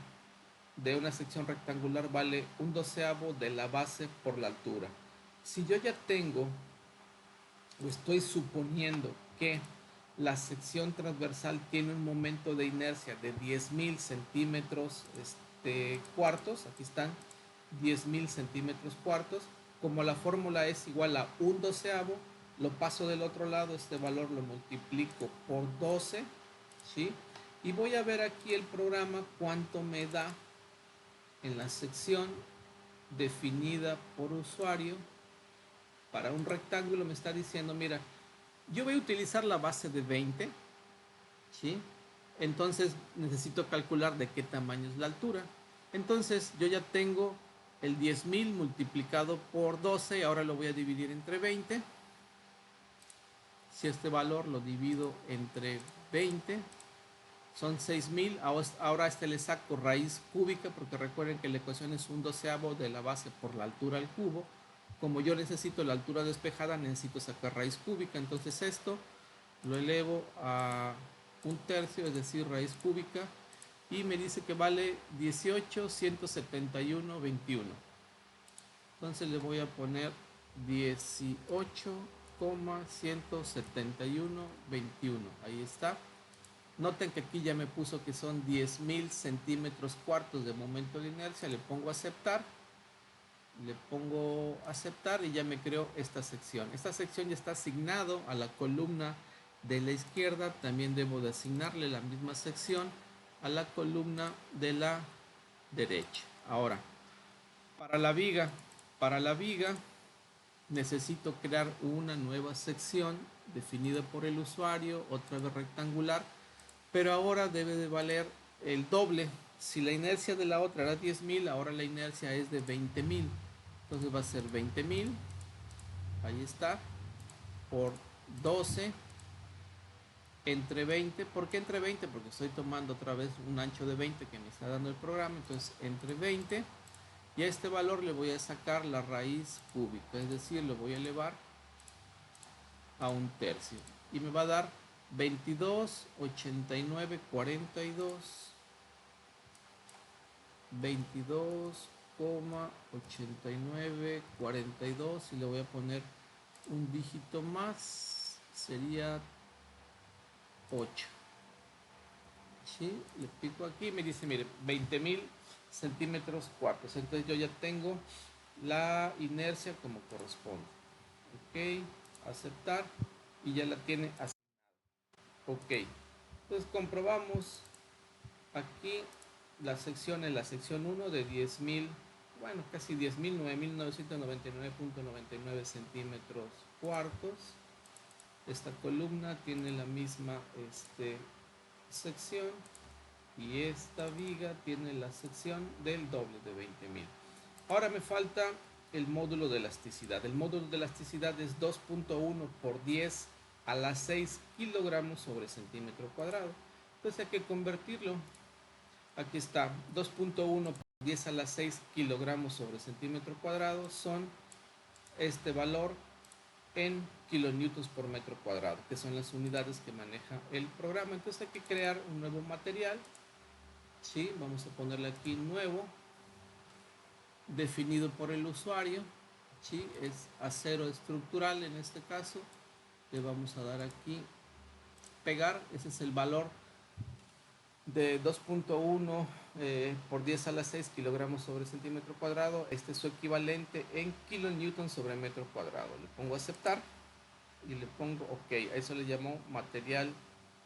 de una sección rectangular vale 1/12 de la base por la altura. Si yo ya tengo o estoy suponiendo que la sección transversal tiene un momento de inercia de 10.000 centímetros cuartos, aquí están 10.000 centímetros cuartos, como la fórmula es igual a 1/12, lo paso del otro lado, este valor lo multiplico por 12, ¿sí? Y voy a ver aquí el programa cuánto me da en la sección definida por usuario. Para un rectángulo me está diciendo, mira, yo voy a utilizar la base de 20, ¿sí? Entonces necesito calcular de qué tamaño es la altura. Entonces yo ya tengo el 10.000 multiplicado por 12 y ahora lo voy a dividir entre 20. Si este valor lo divido entre 20, son 6.000. Ahora le saco raíz cúbica porque recuerden que la ecuación es 1/12 de la base por la altura al cubo. Como yo necesito la altura despejada, necesito sacar raíz cúbica. Entonces esto lo elevo a 1/3, es decir, raíz cúbica, y me dice que vale 18,171,21. Entonces le voy a poner 18,171,21. Ahí está. Noten que aquí ya me puso que son 10.000 centímetros cuartos de momento de inercia. Le pongo aceptar. Le pongo aceptar y ya me creó esta sección. Esta sección ya está asignado a la columna de la izquierda. También debo de asignarle la misma sección a la columna de la derecha. Ahora, para la viga necesito crear una nueva sección definida por el usuario, otra vez rectangular, pero ahora debe de valer el doble. Si la inercia de la otra era 10.000, ahora la inercia es de 20.000. Entonces va a ser 20.000, ahí está, por 12 entre 20. ¿Por qué entre 20? Porque estoy tomando otra vez un ancho de 20 que me está dando el programa. Entonces entre 20 y a este valor le voy a sacar la raíz cúbica, es decir, lo voy a elevar a 1/3 y me va a dar 22,8942, 22,8942, y le voy a poner un dígito más, sería 8. ¿Sí? Le pico aquí y me dice, mire, 20.000 centímetros cuartos. Entonces yo ya tengo la inercia como corresponde. Ok, aceptar, y ya la tiene asignada. Ok, entonces comprobamos aquí la sección, en la sección 1 de 10.000, bueno, casi 10.000, 9.999.99 centímetros cuartos. Esta columna tiene la misma sección y esta viga tiene la sección del doble de 20.000. Ahora me falta el módulo de elasticidad. El módulo de elasticidad es 2.1 por 10 a la 6 kilogramos sobre centímetro cuadrado. Entonces hay que convertirlo. Aquí está, 2.1 por 10 a la 6 kilogramos sobre centímetro cuadrado son este valor en kilonewtons por metro cuadrado, que son las unidades que maneja el programa. Entonces hay que crear un nuevo material. ¿Sí? Vamos a ponerle aquí nuevo, definido por el usuario. ¿Sí? Es acero estructural en este caso. Le vamos a dar aquí pegar. Ese es el valor de 2.1 por 10 a la 6 kilogramos sobre centímetro cuadrado. Este es su equivalente en kilonewtons sobre metro cuadrado. Le pongo aceptar y le pongo ok. A eso le llamo material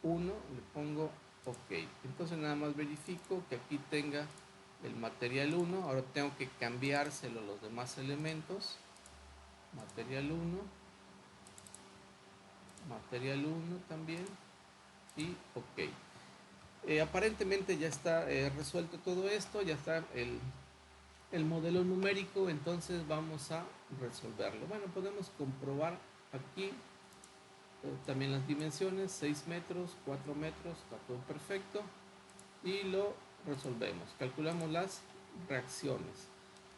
1. Le pongo ok. Entonces nada más verifico que aquí tenga el material 1. Ahora tengo que cambiárselo a los demás elementos. Material 1, material 1 también y ok. Aparentemente ya está resuelto todo esto, ya está el modelo numérico, entonces vamos a resolverlo. Bueno, podemos comprobar aquí también las dimensiones, 6 metros, 4 metros, está todo perfecto y lo resolvemos. Calculamos las reacciones.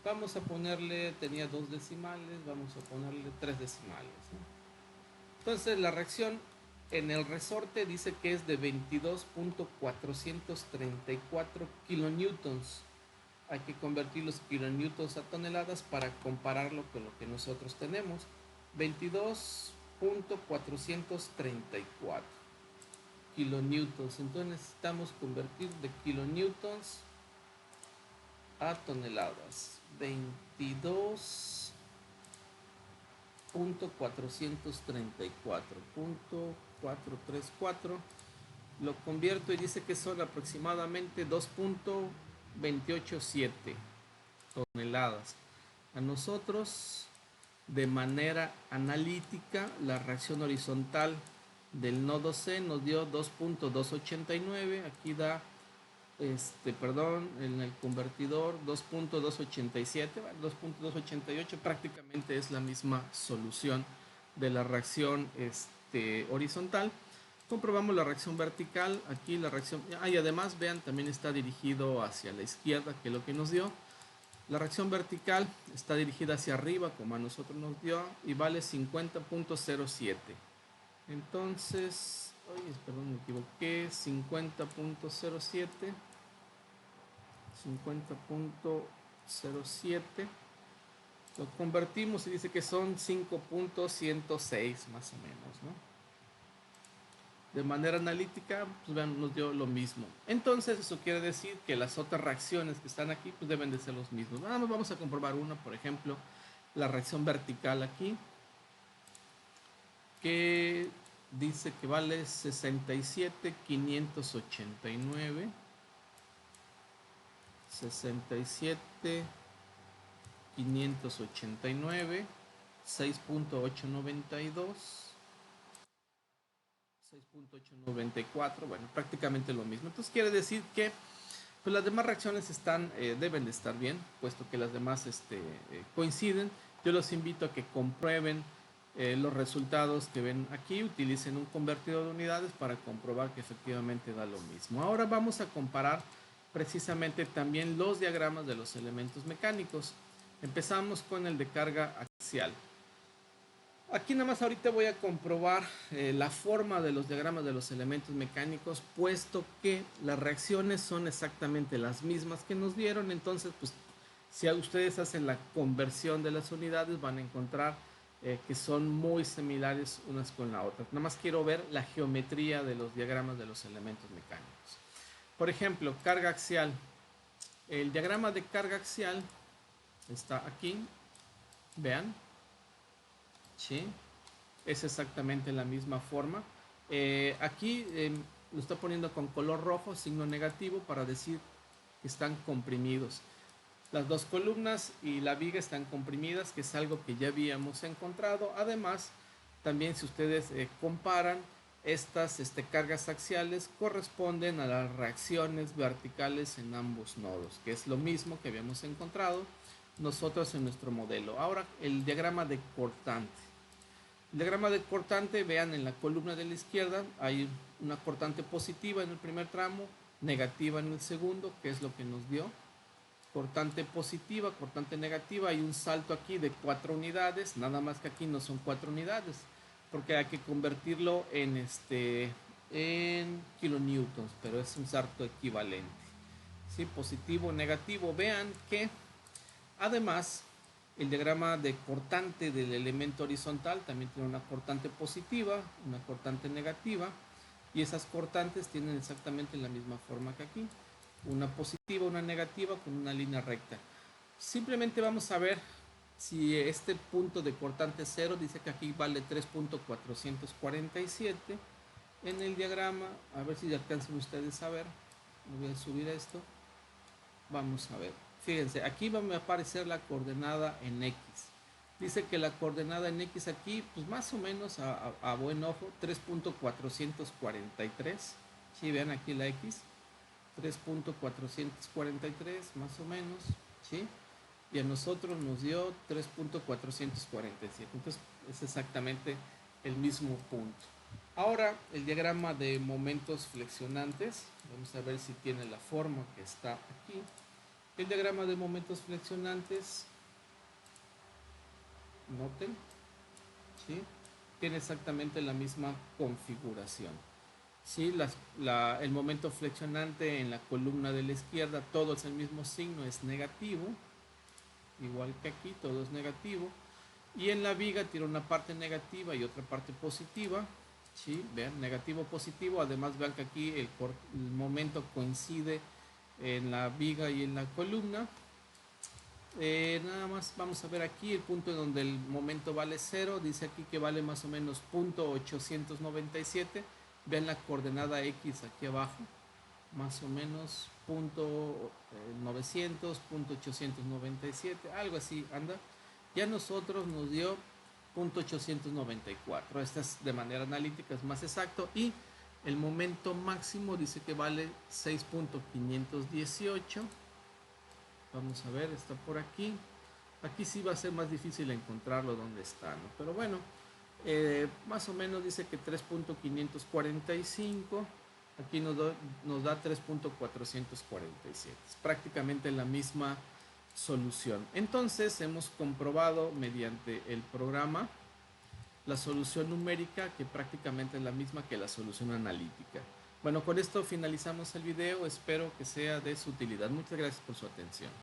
Vamos a ponerle, tenía 2 decimales, vamos a ponerle 3 decimales, ¿no? Entonces la reacción en el resorte dice que es de 22.434 kilonewtons. Hay que convertir los kilonewtons a toneladas para compararlo con lo que nosotros tenemos. 22.434 kilonewtons. Entonces necesitamos convertir de kilonewtons a toneladas. 22.434.434 lo convierto y dice que son aproximadamente 2.287 toneladas. A nosotros, de manera analítica, la reacción horizontal del nodo C nos dio 2.289. Aquí da en el convertidor 2.287, 2.288, prácticamente es la misma solución de la reacción horizontal. Comprobamos la reacción vertical, aquí la reacción, y además vean, también está dirigido hacia la izquierda, que es lo que nos dio. La reacción vertical está dirigida hacia arriba, como a nosotros nos dio, y vale 50.07. Entonces, perdón, me equivoqué, 50.07. 50.07 lo convertimos y dice que son 5.106 más o menos, ¿no? De manera analítica, pues vean, nos dio lo mismo. Entonces eso quiere decir que las otras reacciones que están aquí pues deben de ser los mismos. Vamos a comprobar una, por ejemplo, la reacción vertical aquí, que dice que vale 67.589. 67.589, 6.892, 6.894, bueno, prácticamente lo mismo. Entonces quiere decir que pues, las demás reacciones deben de estar bien, puesto que las demás coinciden. Yo los invito a que comprueben los resultados que ven aquí, utilicen un convertidor de unidades para comprobar que efectivamente da lo mismo. Ahora vamos a comparar precisamente también los diagramas de los elementos mecánicos. Empezamos con el de carga axial. Aquí nada más ahorita voy a comprobar la forma de los diagramas de los elementos mecánicos, puesto que las reacciones son exactamente las mismas que nos dieron. Entonces, pues, si ustedes hacen la conversión de las unidades, van a encontrar que son muy similares unas con la otra. Nada más quiero ver la geometría de los diagramas de los elementos mecánicos. Por ejemplo, carga axial. El diagrama de carga axial está aquí. Vean. ¿Sí? Es exactamente la misma forma. Aquí lo está poniendo con color rojo, signo negativo, para decir que están comprimidos. Las dos columnas y la viga están comprimidas, que es algo que ya habíamos encontrado. Además, También si ustedes comparan, estas cargas axiales corresponden a las reacciones verticales en ambos nodos, que es lo mismo que habíamos encontrado nosotros en nuestro modelo. Ahora el diagrama de cortante. El diagrama de cortante, vean en la columna de la izquierda, hay una cortante positiva en el primer tramo, negativa en el segundo, que es lo que nos dio. Cortante positiva, cortante negativa, hay un salto aquí de 4 unidades, nada más que aquí no son 4 unidades, porque hay que convertirlo en kilonewtons, pero es un salto equivalente. ¿Sí? Positivo, negativo, vean que además el diagrama de cortante del elemento horizontal también tiene una cortante positiva, una cortante negativa, y esas cortantes tienen exactamente la misma forma que aquí, una positiva, una negativa con una línea recta. Simplemente vamos a ver si este punto de cortante 0 dice que aquí vale 3.447 en el diagrama. A ver si alcanzan ustedes a ver. Voy a subir esto. Vamos a ver. Fíjense, aquí va a aparecer la coordenada en X. Dice que la coordenada en X aquí, pues más o menos a buen ojo, 3.443. ¿Sí? Vean aquí la X. 3.443 más o menos. ¿Sí? Y a nosotros nos dio 3.447. Entonces es exactamente el mismo punto. Ahora el diagrama de momentos flexionantes, vamos a ver si tiene la forma que está aquí. El diagrama de momentos flexionantes, noten, ¿sí? Tiene exactamente la misma configuración. ¿Sí? El momento flexionante en la columna de la izquierda, todo es el mismo signo, es negativo. Igual que aquí, todo es negativo. Y en la viga tiene una parte negativa y otra parte positiva. ¿Sí? Vean, negativo, positivo. Además, vean que aquí el momento coincide en la viga y en la columna. Nada más vamos a ver aquí el punto en donde el momento vale 0. Dice aquí que vale más o menos 0.897. Vean la coordenada X aquí abajo. Más o menos 0.900, 0.897, algo así anda. Ya nosotros nos dio 0.894. Esta es de manera analítica, es más exacto. Y el momento máximo dice que vale 6.518. Vamos a ver, está por aquí. Aquí sí va a ser más difícil encontrarlo donde está, ¿no? Pero bueno, más o menos dice que 3.545. Aquí nos da 3.447. Es prácticamente la misma solución. Entonces hemos comprobado mediante el programa la solución numérica, que prácticamente es la misma que la solución analítica. Bueno, con esto finalizamos el video. Espero que sea de su utilidad. Muchas gracias por su atención.